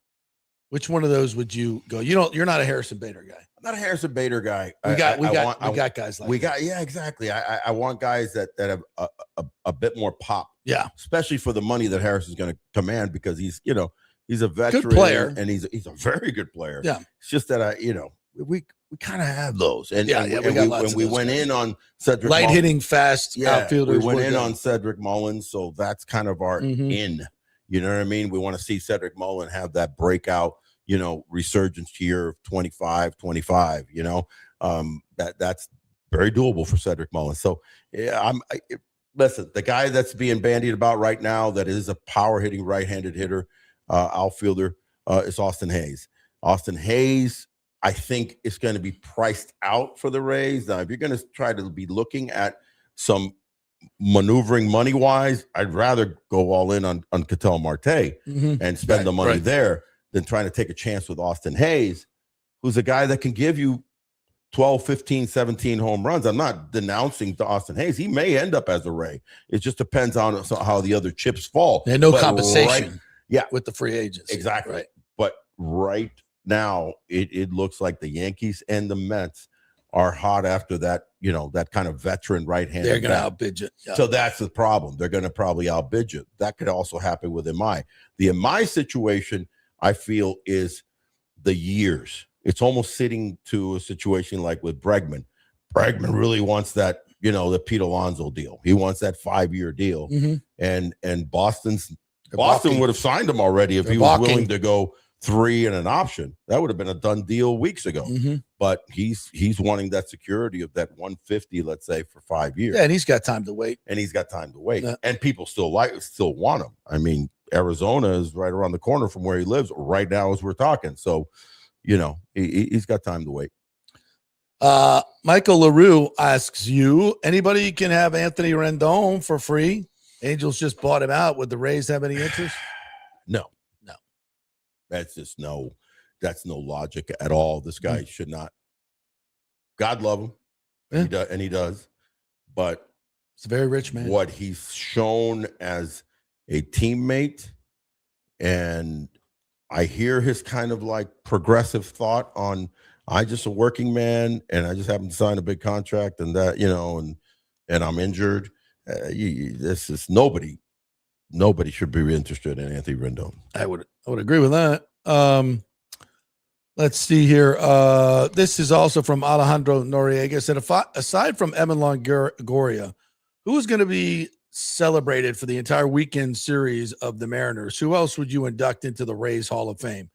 Which one of those would you go? You're not a Harrison Bader guy. I'm not a Harrison Bader guy. We got guys like that. Yeah, exactly. I want guys that have a bit more pop. Yeah, especially for the money that Harrison's going to command because he's a veteran, good player, and he's a very good player. Yeah, it's just that we kind of have those, and we went in on Cedric light hitting fast outfielders. We went in on Cedric Mullins, so that's kind of our in. You know what I mean? We want to see Cedric Mullins have that breakout, resurgence year of 25. That's very doable for Cedric Mullins. So listen, the guy that's being bandied about right now that is a power hitting right-handed hitter, outfielder, is Austin Hayes. Austin Hayes, I think, is going to be priced out for the Rays. Now, if you're going to try to be looking at some maneuvering money-wise, I'd rather go all in on Ketel Marte and spend the money there than trying to take a chance with Austin Hayes, who's a guy that can give you 12, 15, 17 home runs. I'm not denouncing to Austin Hayes. He may end up as a Ray. It just depends on how the other chips fall. There's no compensation with the free agents. Exactly. Right. But right now, it looks like the Yankees and the Mets are hot after that, that kind of veteran right-handed. They're going to outbid you. Yeah. So that's the problem. They're going to probably outbid you. That could also happen with Imai. The Imai situation, I feel, is the years. It's almost sitting to a situation like with Bregman. Bregman really wants that, the Pete Alonso deal. He wants that 5-year deal. And Boston would have signed him already if he was willing to go 3 and an option. That would have been a done deal weeks ago. But he's wanting that security of that 150, let's say, for 5 years. Yeah, and he's got time to wait. Yeah. And people still want him. I mean, Arizona is right around the corner from where he lives right now as we're talking. So, he's got time to wait. Michael LaRue asks you, anybody can have Anthony Rendon for free? Angels just bought him out. Would the Rays have any interest? No. That's just that's no logic at all. This guy should not. God love him. And he does. But it's a very rich man. What he's shown as a teammate, and I hear his kind of like progressive thought on, I just a working man and I just happen to sign a big contract and that, and I'm injured. This is nobody nobody should be interested in Anthony Rendon. I would agree with that. Let's see here. This is also from Alejandro Noriega. Said, aside from Evan Longoria, who's going to be celebrated for the entire weekend series of the Mariners? Who else would you induct into the Rays Hall of Fame?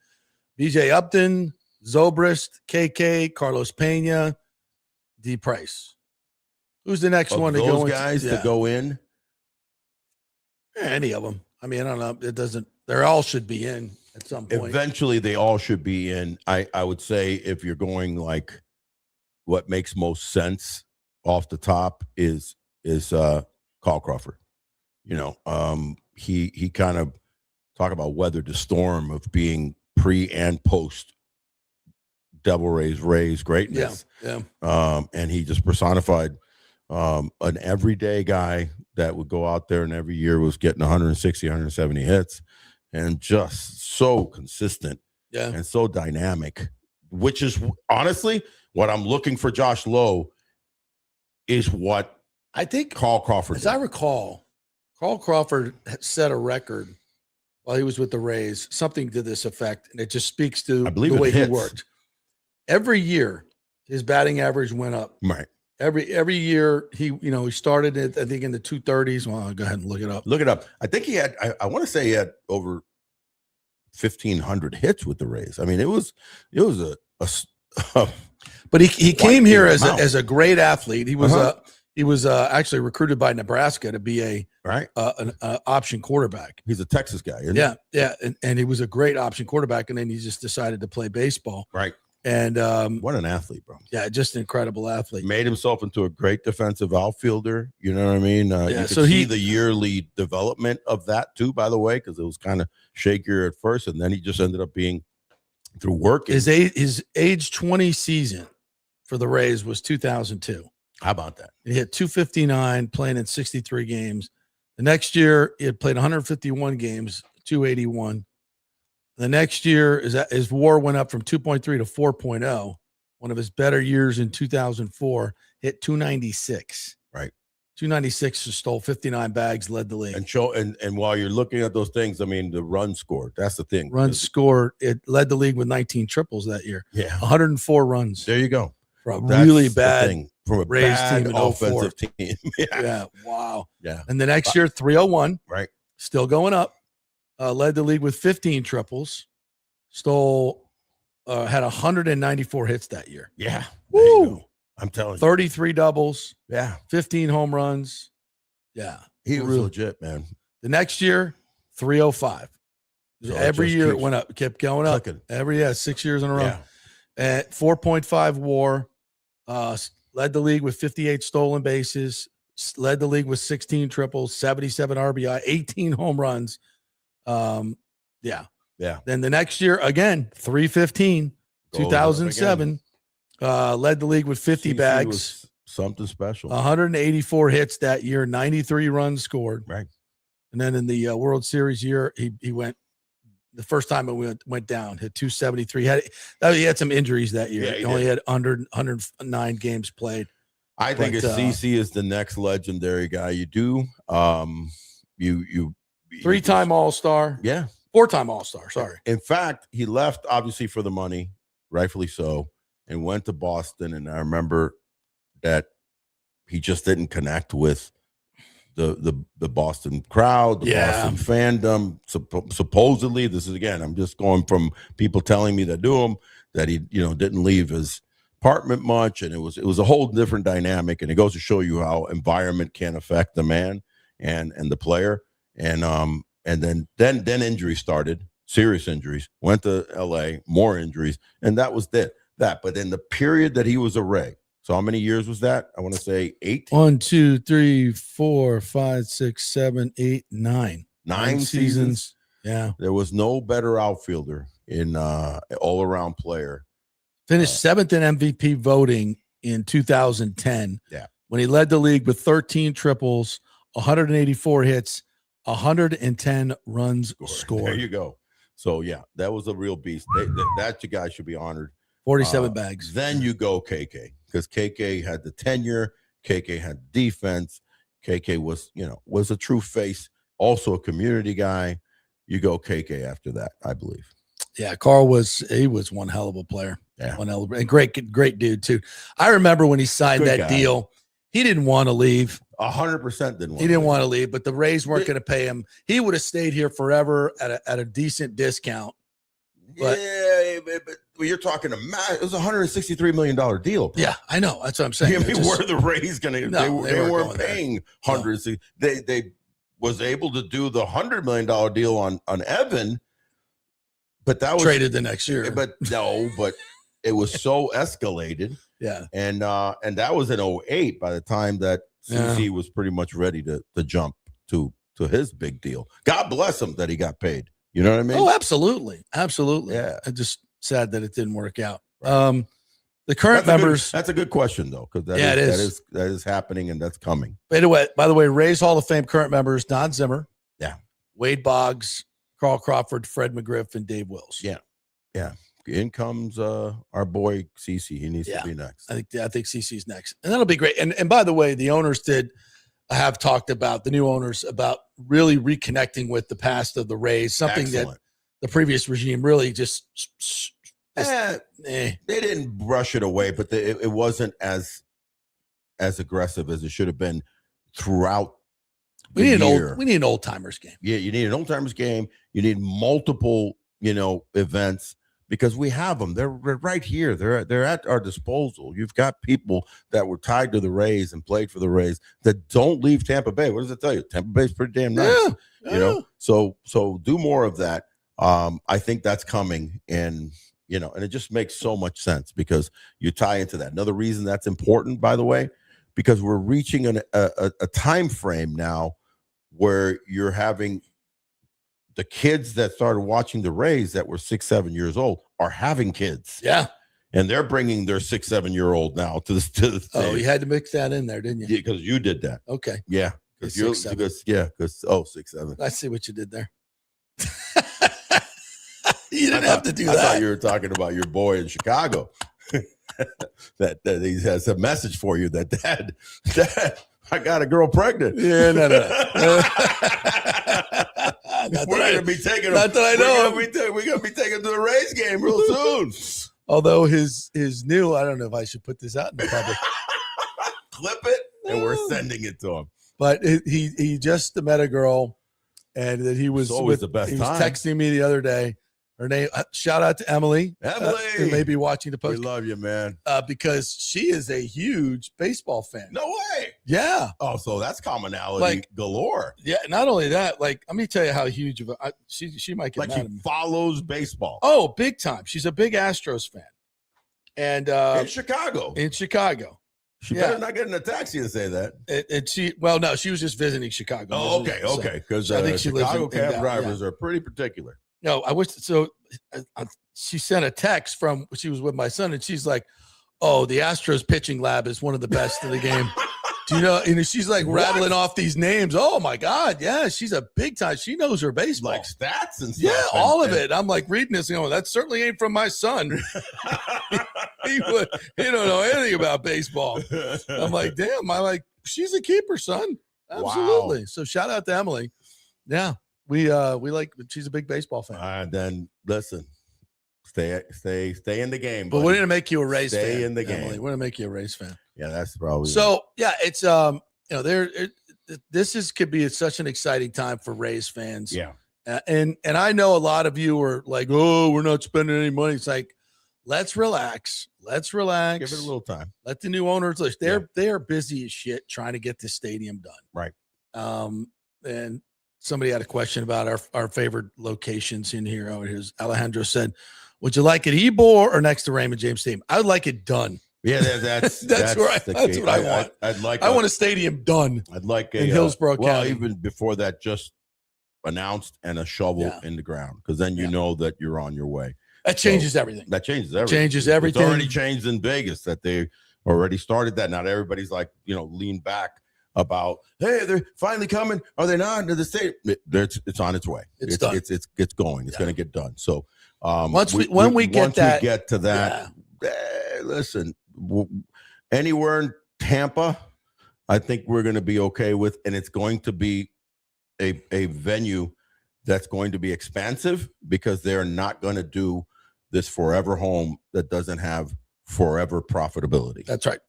BJ Upton, Zobrist, KK, Carlos Pena, D. Price. Who's the next one to go in? Those guys to go in? Any of them. I mean, I don't know. It doesn't. They all should be in at some point. Eventually, they all should be in. I would say if you're going like what makes most sense off the top is Carl Crawford. You know, he kind of talk about weathered the storm of being pre and post Devil Rays greatness. Yeah. And he just personified an everyday guy that would go out there and every year was getting 160, 170 hits and just so consistent and so dynamic, which is honestly what I'm looking for. Josh Lowe is what I think Carl Crawford did. I recall, Carl Crawford set a record while he was with the Rays, something to this effect, and it just speaks to the way he worked. Every year, his batting average went up. Right. Every year he started it, I think in the 230s. Well, I'll go ahead and look it up. Look it up. I think he had, I want to say he had over 1,500 hits with the Rays. I mean, it was but he came here as a great athlete. He was actually recruited by Nebraska to be an option quarterback. He's a Texas guy, isn't he? Yeah. And he was a great option quarterback, and then he just decided to play baseball. Right. And what an athlete, bro. Yeah, just an incredible athlete. Made himself into a great defensive outfielder. You know what I mean? You could so see the yearly development of that too, by the way, because it was kind of shakier at first, and then he just ended up being through work. His age 20 season for the Rays was 2002. How about that? He hit 259, playing in 63 games. The next year, he had played 151 games, 281. The next year, his WAR went up from 2.3 to 4.0. One of his better years in 2004, hit 296. Right. 296, stole 59 bags, led the league. And while you're looking at those things, I mean, the run scored. That's the thing. Runs scored. It led the league with 19 triples that year. Yeah. 104 runs. There you go. From a really bad thing. From a Rays bad team in offensive 04. team. Yeah. Wow. Yeah. And the next year, 301. Right. Still going up. Led the league with 15 triples. Had 194 hits that year. Yeah. Woo. I'm telling you. 33 doubles. Yeah. 15 home runs. Yeah. He was legit, man. The next year, 305. So every year it went up, kept going up. Clicking. 6 years in a row. Yeah. At 4.5 WAR. Led the league with 58 stolen bases. Led the league with 16 triples, 77 RBI, 18 home runs. Yeah. Then the next year, again, 315, 2007, led the league with 50 bags. Was something special. 184 hits that year, 93 runs scored. Right. And then in the World Series year, he went, the first time it went down, hit 273. He had some injuries that year. Yeah, he only had 109 games played. I think CC is the next legendary guy. You do. You 3-time All-Star. Yeah. 4-time All-Star. Sorry. In fact, he left obviously for the money, rightfully so, and went to Boston. And I remember that he just didn't connect with the Boston crowd, the Boston fandom. Supposedly, this is again, I'm just going from people telling me that knew him that he, didn't leave his apartment much, and it was a whole different dynamic. And it goes to show you how environment can affect the man and the player. And then injuries started, serious injuries. Went to LA, more injuries, and that was that. But in the period that he was a Ray. So how many years was that? I want to say 8. 1, 2, 3, 4, 5, 6, 7, 8, 9. 9 seasons. Yeah. There was no better outfielder in all-around player. Finished 7th in MVP voting in 2010. Yeah. When he led the league with 13 triples, 184 hits, 110 runs scored. There you go. So, yeah, that was a real beast. That guy should be honored. 47 bags. Then you go KK, because KK had the tenure. KK had defense. KK was a true face also a community guy. You go KK after that, I believe. Yeah, Carl was one hell of a player. Yeah, one hell of a, and great dude too. I remember when he signed that deal, he didn't want to leave. 100% didn't. He didn't want to leave, but the Rays weren't going to pay him. He would have stayed here forever at a decent discount. But, yeah, but you're talking it was a $163 million deal. Bro. Yeah, I know. That's what I'm saying. I mean, were the Rays going to? No, they weren't paying hundreds. No. They was able to do the $100 million deal on Evan, but that was traded the next year. But it was so escalated. Yeah, and that was in 2008 by the time that CC was pretty much ready to jump to his big deal. God bless him that he got paid. You know what I mean? Oh, absolutely. Yeah. I'm just sad that it didn't work out. Right. The current members. That's a good question, though, because that is happening and that's coming. By the way, Rays Hall of Fame current members: Don Zimmer, Wade Boggs, Carl Crawford, Fred McGriff, and Dave Wills. Yeah. In comes our boy CC. He needs to be next. I think CC's next, and that'll be great. And by the way, the owners have talked about, the new owners, about really reconnecting with the past of the Rays, something that the previous regime really just they didn't brush it away, but it wasn't as aggressive as it should have been throughout we need an old timers game. Yeah, you need an old timers game. You need multiple, events, because we have them. They're right here. They're at our disposal. You've got people that were tied to the Rays and played for the Rays that don't leave Tampa Bay. What does it tell you? Tampa Bay's pretty damn nice. So do more of that. I think that's coming, and and it just makes so much sense because you tie into that. Another reason that's important, by the way, because we're reaching a time frame now where you're having the kids that started watching the Rays that were 6, 7 years old are having kids. Yeah. And they're bringing their 6, 7-year-old now to the Oh, you had to mix that in there, didn't you? Yeah, because you did that. Okay. Yeah. Because 6, 7. I see what you did there. You didn't have to do that. I thought you were talking about your boy in Chicago. that he has a message for you that dad, I got a girl pregnant. Yeah, no. We're going to be taking him. Not that I know. We're going to be taking him to the Rays game real soon. Although his new, I don't know if I should put this out in the public. Clip it, and we're sending it to him. But he just met a girl, and that he was always the best. He was texting me the other day. Her name, shout out to Emily. Who may be watching the post. We love you, man. Because she is a huge baseball fan. No way. Yeah. Oh, so that's commonality galore. Yeah. Not only that, let me tell you how huge of a she might get mad at me. Follows baseball. Oh, big time. She's a big Astros fan. And in Chicago. She better not get in a taxi and say that. No, she was just visiting Chicago. Oh, okay. Because I think Chicago cab drivers are pretty particular. No, I wish so. She sent a text from, she was with my son, and she's like, "Oh, the Astros pitching lab is one of the best in the game." Do you know? And she's like rattling off these names. Oh my God, yeah, she's a big time. She knows her baseball, like stats and stuff. Yeah, all of it. I'm like reading this, that certainly ain't from my son. he don't know anything about baseball. I'm like, damn. She's a keeper, son. Absolutely. Wow. So shout out to Emily. Yeah. We she's a big baseball fan. Then listen, stay in the game. But we're gonna make you a Rays fan. Stay in the game. We're gonna make you a Rays fan. Yeah, that's probably so. Yeah, it's could be such an exciting time for Rays fans. Yeah, and I know a lot of you are like, oh, we're not spending any money. It's like, let's relax. Give it a little time. Let the new owners list. They are busy as shit trying to get this stadium done. Right. And somebody had a question about our favorite locations in here. Here's Alejandro said, would you like it Ybor or next to Raymond James Stadium? I would like it done. Yeah, that's that's what I want. I want a stadium done. I'd like in Hillsborough County. Even before that, just announced and a shovel in the ground, because then you know that you're on your way. That changes everything. It's already changed in Vegas that they already started that. Not everybody's like, lean back about, hey, they're finally coming. Are they not into the state? It's on its way. It's done. It's going. It's going to get done. So once we get to that, listen, anywhere in Tampa, I think we're going to be okay with, and it's going to be a venue that's going to be expansive, because they're not going to do this forever home that doesn't have forever profitability. That's right.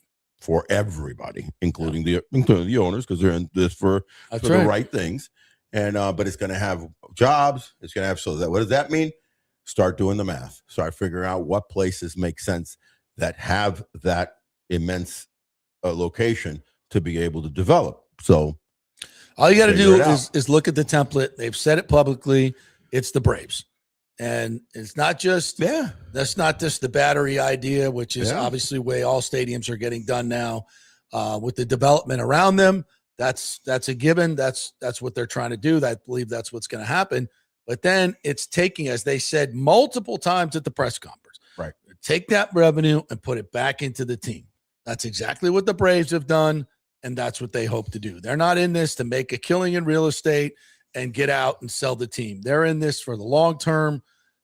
For everybody, including the owners, because they're in this for the right things. And but it's going to have jobs. It's going to have, so that, what does that mean? Start doing the math. Start figuring out what places make sense that have that immense location to be able to develop. So all you got to do is look at the template. They've said it publicly. It's the Braves. And it's not just, that's not just the Battery idea, which is obviously way all stadiums are getting done now with the development around them. That's a given. That's what they're trying to do. I believe that's what's going to happen. But then it's taking, as they said multiple times at the press conference, right? Take that revenue and put it back into the team. That's exactly what the Braves have done. And that's what they hope to do. They're not in this to make a killing in real estate and get out and sell the team. They're in this for the long term,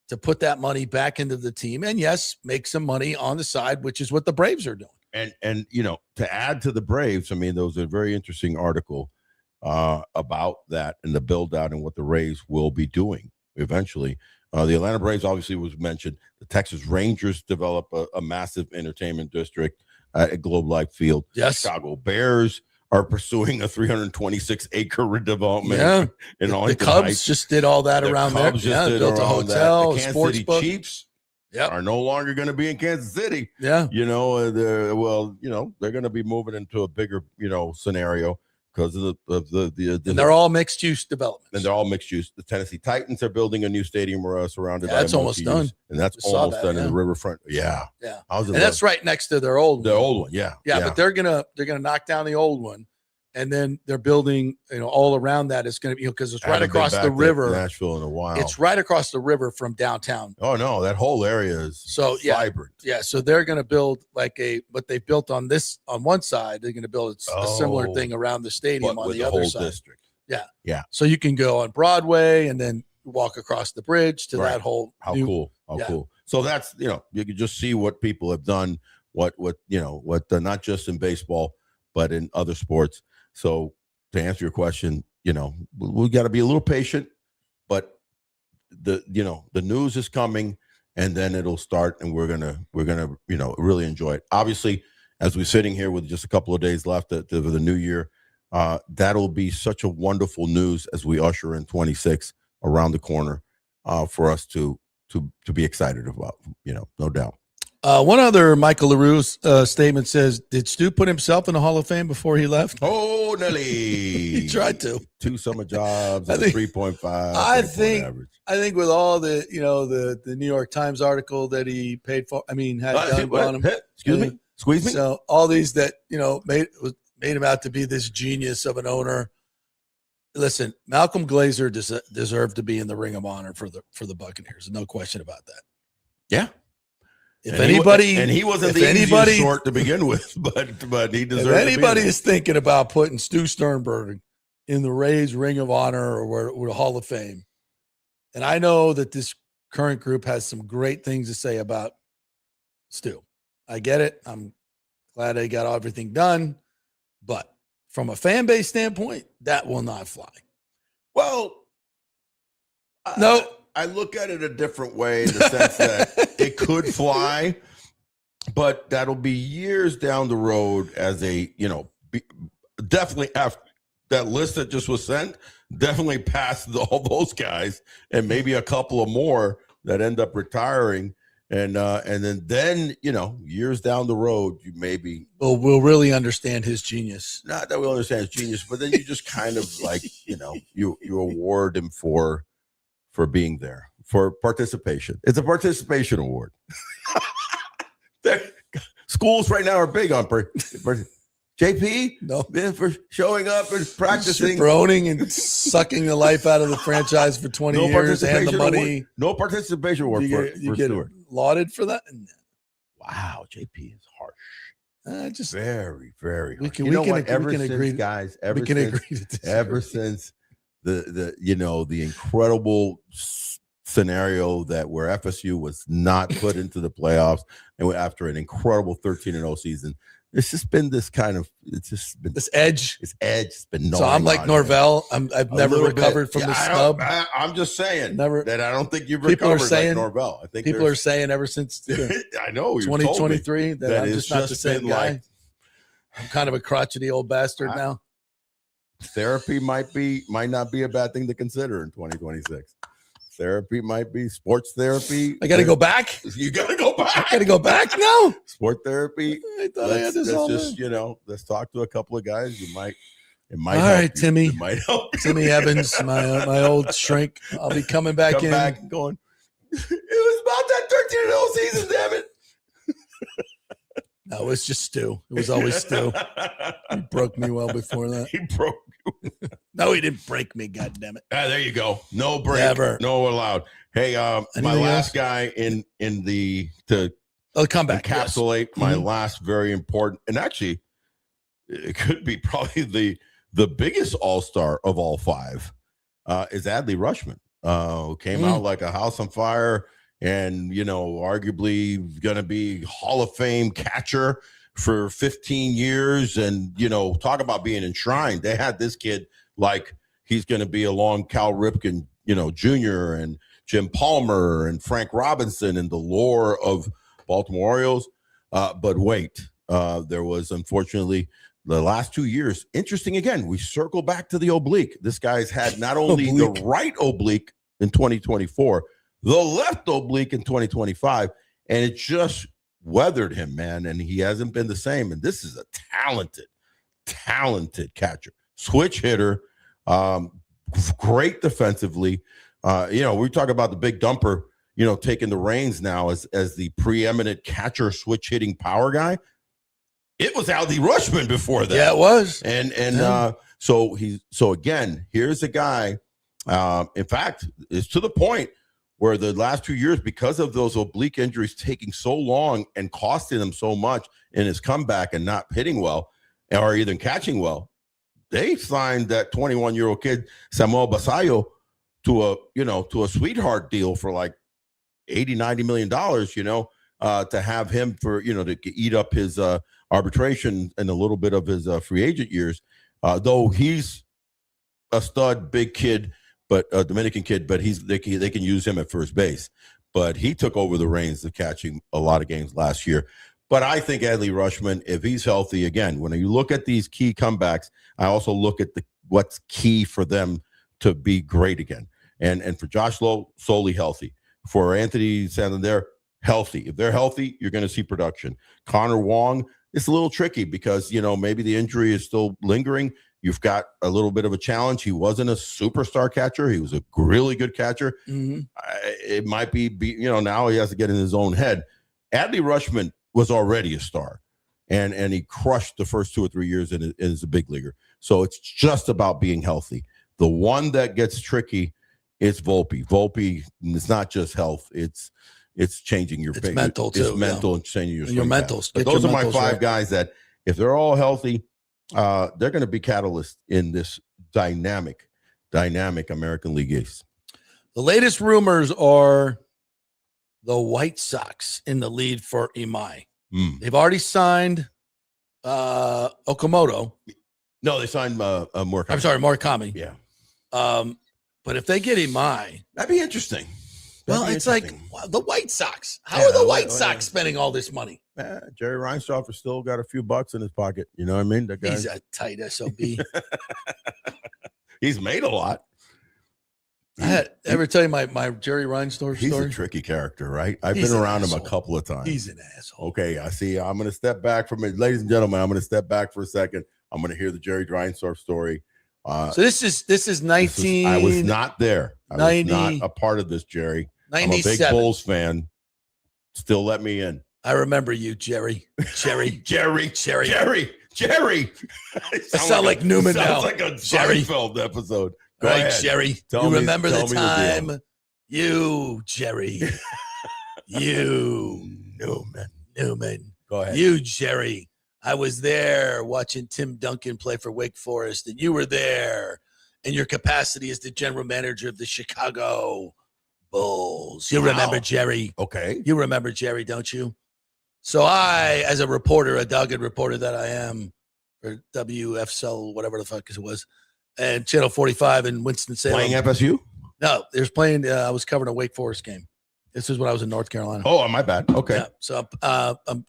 to put that money back into the team, and yes, make some money on the side, which is what the Braves are doing. And you know, to add to the Braves, I mean, there was a very interesting article about that and the build out and what the Rays will be doing eventually. The Atlanta Braves obviously was mentioned. The Texas Rangers develop a massive entertainment district at Globe Life Field. Yes. Chicago Bears are pursuing a 326-acre redevelopment. Yeah. The Cubs just did all that around there. Built a hotel, the Kansas City Chiefs are no longer going to be in Kansas City. Yeah. You know, they're going to be moving into a bigger, scenario because of the and they're all mixed use developments. And they're all mixed use. The Tennessee Titans are building a new stadium surrounded by that's almost done. And that's almost done in the riverfront. Yeah. Yeah. And that's right next to their old one. The old one, yeah. But they're gonna knock down the old one. And then they're building, all around that. It's going to be, because it's right across the river. Nashville in a while. It's right across the river from downtown. Oh no, that whole area is vibrant. Yeah, so they're going to build what they built on one side. They're going to build a similar thing around the stadium on the other side. District. Yeah. So you can go on Broadway and then walk across the bridge to that whole. How cool! So that's you can just see what people have done. What not just in baseball but in other sports. So to answer your question, we got to be a little patient, but the news is coming, and then it'll start, and we're gonna really enjoy it. Obviously, as we're sitting here with just a couple of days left to the new year, that'll be such a wonderful news as we usher in 26 around the corner for us to be excited about. No doubt. One other Michael LaRue statement says, did Stu put himself in the Hall of Fame before he left? Oh, Nelly. He tried to. 2 summer jobs, 3.5. I think with all the, the New York Times article that he paid for, had done on him. Excuse me? Squeeze me? So all these that, made him out to be this genius of an owner. Listen, Malcolm Glazer deserved to be in the Ring of Honor for the Buccaneers. No question about that. Yeah. He wasn't the easiest sort to begin with, but he deserves. If anybody is thinking about putting Stu Sternberg in the Rays Ring of Honor or the Hall of Fame, and I know that this current group has some great things to say about Stu. I get it. I'm glad they got everything done, but from a fan base standpoint, that will not fly. Well, no. I look at it a different way in the sense that it could fly, but that'll be years down the road as definitely after that list that just was sent, definitely past all those guys and maybe a couple of more that end up retiring. And then years down the road, you maybe we'll really understand his genius. Not that we'll understand his genius, but then you just kind of you award him for being there, for participation. It's a participation award. Schools right now are big on JP. No, for showing up and practicing, for owning and sucking the life out of the franchise for 20 years and the money. Award. No participation award you get Stewart. Lauded for that. Wow, JP is harsh. Just very, very harsh. We can agree to disagree. Ever since the incredible scenario where FSU was not put into the playoffs, and after an incredible 13-0 season, It's just been this kind of. It's just been this edge. This edge has been. So I'm like Norvell. I've never recovered from the snub. I'm just saying that I don't think you've people recovered are saying, like Norvell. I think people are saying ever since I know 2023 that I'm just not the same guy. Like, I'm kind of a crotchety old bastard now. Therapy might not be a bad thing to consider in 2026. Therapy might be sports therapy. I got to go back. You got to go back. I got to go back now. Sport therapy. I thought I had this all just let's talk to a couple of guys. It might. All right, Timmy. It might help. Timmy Evans, my old shrink. I'll be coming back in. Back and going. It was about that 13-0 season, damn it. No, it's just Stu. It was always Stu. He broke me well before that. He broke you. No, he didn't break me. God damn it. There you go. No break. Never. No allowed. Hey, my last guy in the to come back. Encapsulate my last very important, and actually, it could be probably the biggest all-star of all five is Adley Rutschman. Came out like a house on fire. And, arguably going to be Hall of Fame catcher for 15 years. And, talk about being enshrined. They had this kid like he's going to be along Cal Ripken, Jr. and Jim Palmer and Frank Robinson in the lore of Baltimore Orioles. But wait, there was unfortunately the last 2 years. Interesting again, we circle back to the oblique. This guy's had not only the right oblique in 2024, the left oblique in 2025, and it just weathered him, man, and he hasn't been the same. And this is a talented catcher, switch hitter, great defensively. We talk about the big dumper, taking the reins now as the preeminent catcher, switch hitting power guy. It was Adley Rutschman before that. Yeah, it was. So again, here's a guy. In fact, it's to the point where the last 2 years, because of those oblique injuries taking so long and costing him so much in his comeback and not hitting well or even catching well, they signed that 21-year-old kid, Samuel Basallo, to a sweetheart deal for like $80-90 million, to have him for, to eat up his arbitration and a little bit of his free agent years. Though he's a stud, big kid, but a Dominican kid, but they can use him at first base. But he took over the reins of catching a lot of games last year. But I think Adley Rutschman, if he's healthy, again, when you look at these key comebacks, I also look at what's key for them to be great again. And for Josh Lowe, solely healthy. For Anthony Santander, healthy. If they're healthy, you're going to see production. Connor Wong, it's a little tricky because, maybe the injury is still lingering. You've got a little bit of a challenge. He wasn't a superstar catcher. He was a really good catcher. Mm-hmm. It might be, now he has to get in his own head. Adley Rutschman was already a star, and he crushed the first 2 or 3 years as a big leaguer. So it's just about being healthy. The one that gets tricky is Volpe. Volpe, it's not just health. It's changing your it's mental too. It's mental and changing your mentals. But those are my five guys that, if they're all healthy, they're going to be catalysts in this dynamic American League East. The latest rumors are the White Sox in the lead for Imai. They've already signed Okamoto. No, they signed Murakami. I'm sorry, Murakami. Yeah. But if they get Imai, that'd be interesting. It's like the White Sox. How are the White Sox spending all this money? Jerry Reinsdorfer still got a few bucks in his pocket. You know what I mean? That guy, he's a tight SOB. He's made a lot. Ever tell you my Jerry Reinsdorfer story? He's a tricky character, right? I've been around him a couple of times. He's an asshole. Okay, I see. I'm going to step back from it. Ladies and gentlemen, I'm going to step back for a second. I'm going to hear the Jerry Reinsdorfer story. So this is 19. I was not there. I was not a part of this, Jerry. 97. I'm a big Bulls fan. Still let me in. I remember you, Jerry. Jerry. I sound like Newman now. Sounds like a Seinfeld episode. Go ahead, ahead. Jerry. You remember the time? You, Jerry. You, Newman. Go ahead. You, Jerry. I was there watching Tim Duncan play for Wake Forest, and you were there in your capacity as the general manager of the Chicago Bulls. You remember Jerry? Okay. You remember Jerry, don't you? So I, as a reporter, a dogged reporter that I am, or WFSL, whatever the fuck it was, and Channel 45 in Winston-Salem. Playing FSU? No, there's playing. I was covering a Wake Forest game. This is when I was in North Carolina. Oh, my bad. Okay. Yeah, so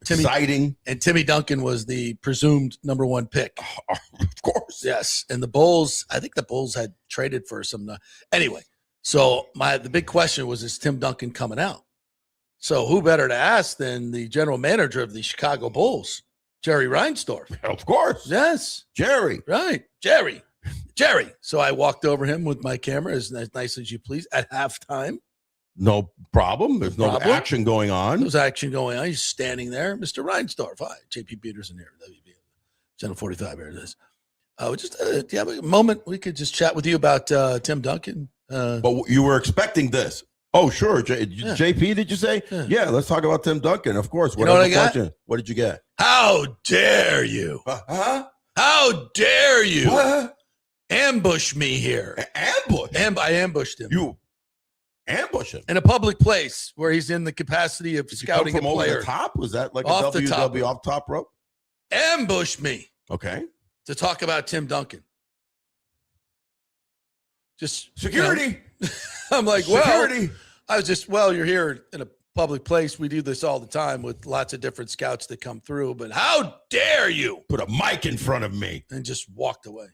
Timmy, exciting. And Timmy Duncan was the presumed number 1 pick. Oh, of course. Yes. And the Bulls, I think the Bulls had traded for some. Anyway, so the big question was, is Tim Duncan coming out? So who better to ask than the general manager of the Chicago Bulls, Jerry Reinsdorf? Of course. Yes. Jerry. Right. Jerry. So I walked over him with my camera as nice as you please at halftime. No problem. There's no action going on. There's action going on. He's standing there. Mr. Reinsdorf. Hi. JP Peterson here. WB. Channel 45. Here it is. Do you have a moment we could just chat with you about Tim Duncan? But you were expecting this. Oh, sure. JP, did you say? Yeah, let's talk about Tim Duncan. Of course. You know what I got? What did you get? How dare you? How dare you? What? Ambush me here. Ambush? I ambushed him. You ambush him? In a public place where he's in the capacity of scouting a player. Over the top? Was that like off a WW off top rope? Ambush me. Okay. To talk about Tim Duncan. Just security. I'm like, security. You're here in a public place. We do this all the time with lots of different scouts that come through, but how dare you put a mic in front of me and just walked away.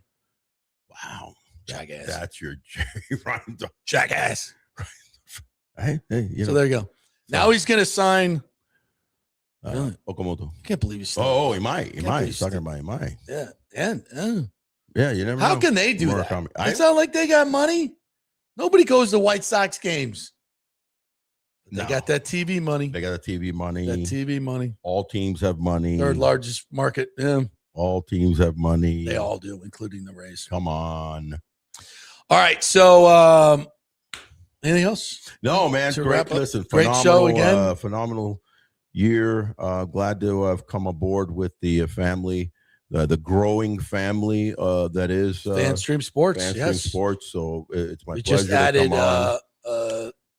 Wow. Jackass. That's your Jerry Reinsdorf. Jackass. Hey, so there you go. Now he's going to sign Okamoto. Can't believe he's still he might. He's talking about he might. Yeah. Yeah, you never know. How can they do that? It's not like they got money. Nobody goes to White Sox games. They got that TV money. They got the TV money. That TV money. All teams have money. Third largest market. Yeah. All teams have money. They all do, including the Rays. Come on. All right. So, anything else? No, man. Great. Listen, great show again. Phenomenal year. Glad to have come aboard with the family, the growing family that is FanStream Sports. FanStream Sports. So it's my we pleasure. Just added to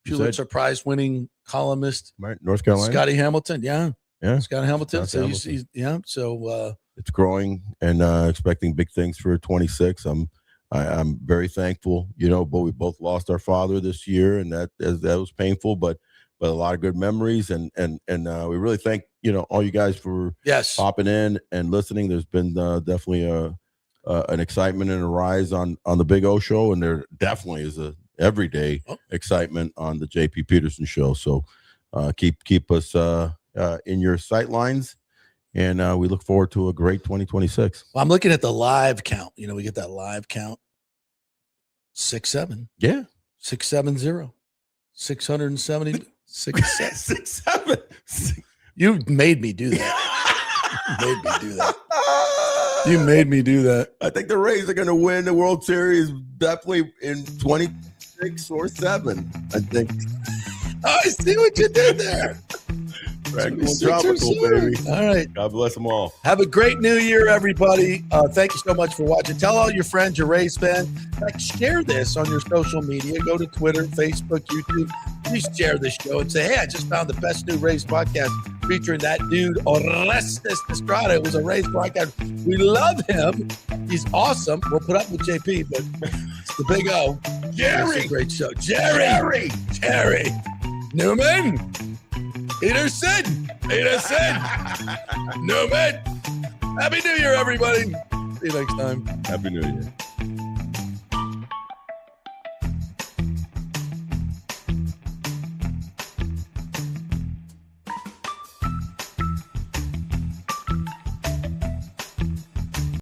Pulitzer Prize winning columnist, right? North Carolina, Scotty Hamilton. Yeah. Scotty Hamilton. Scott Hamilton. So it's growing and expecting big things for 26. I'm very thankful, but we both lost our father this year, and that was painful, but a lot of good memories, and we really thank all you guys for popping in and listening. There's been definitely an excitement and a rise on the Big O show, and there definitely is a everyday excitement on the JP Peterson show. So keep us in your sight lines. And we look forward to a great 2026. Well, I'm looking at the live count. We get that live count. 6-7. Yeah. 670. 670. 6-7. You made me do that. You made me do that. I think the Rays are going to win the World Series definitely in 26 or 7, I think. Oh, I see what you did there. Tropical, baby. All right. God bless them all. Have a great new year, everybody. Thank you so much for watching. Tell all your friends, your Rays fans. Share this on your social media. Go to Twitter, Facebook, YouTube. Please share this show and say, hey, I just found the best new Rays podcast featuring that dude, Orestes Destrade. It was a Rays podcast. We love him. He's awesome. We'll put up with JP, but it's the Big O. Jerry. Great show. Jerry. Newman. Peterson. Newman. Happy New Year, everybody. See you next time. Happy New Year.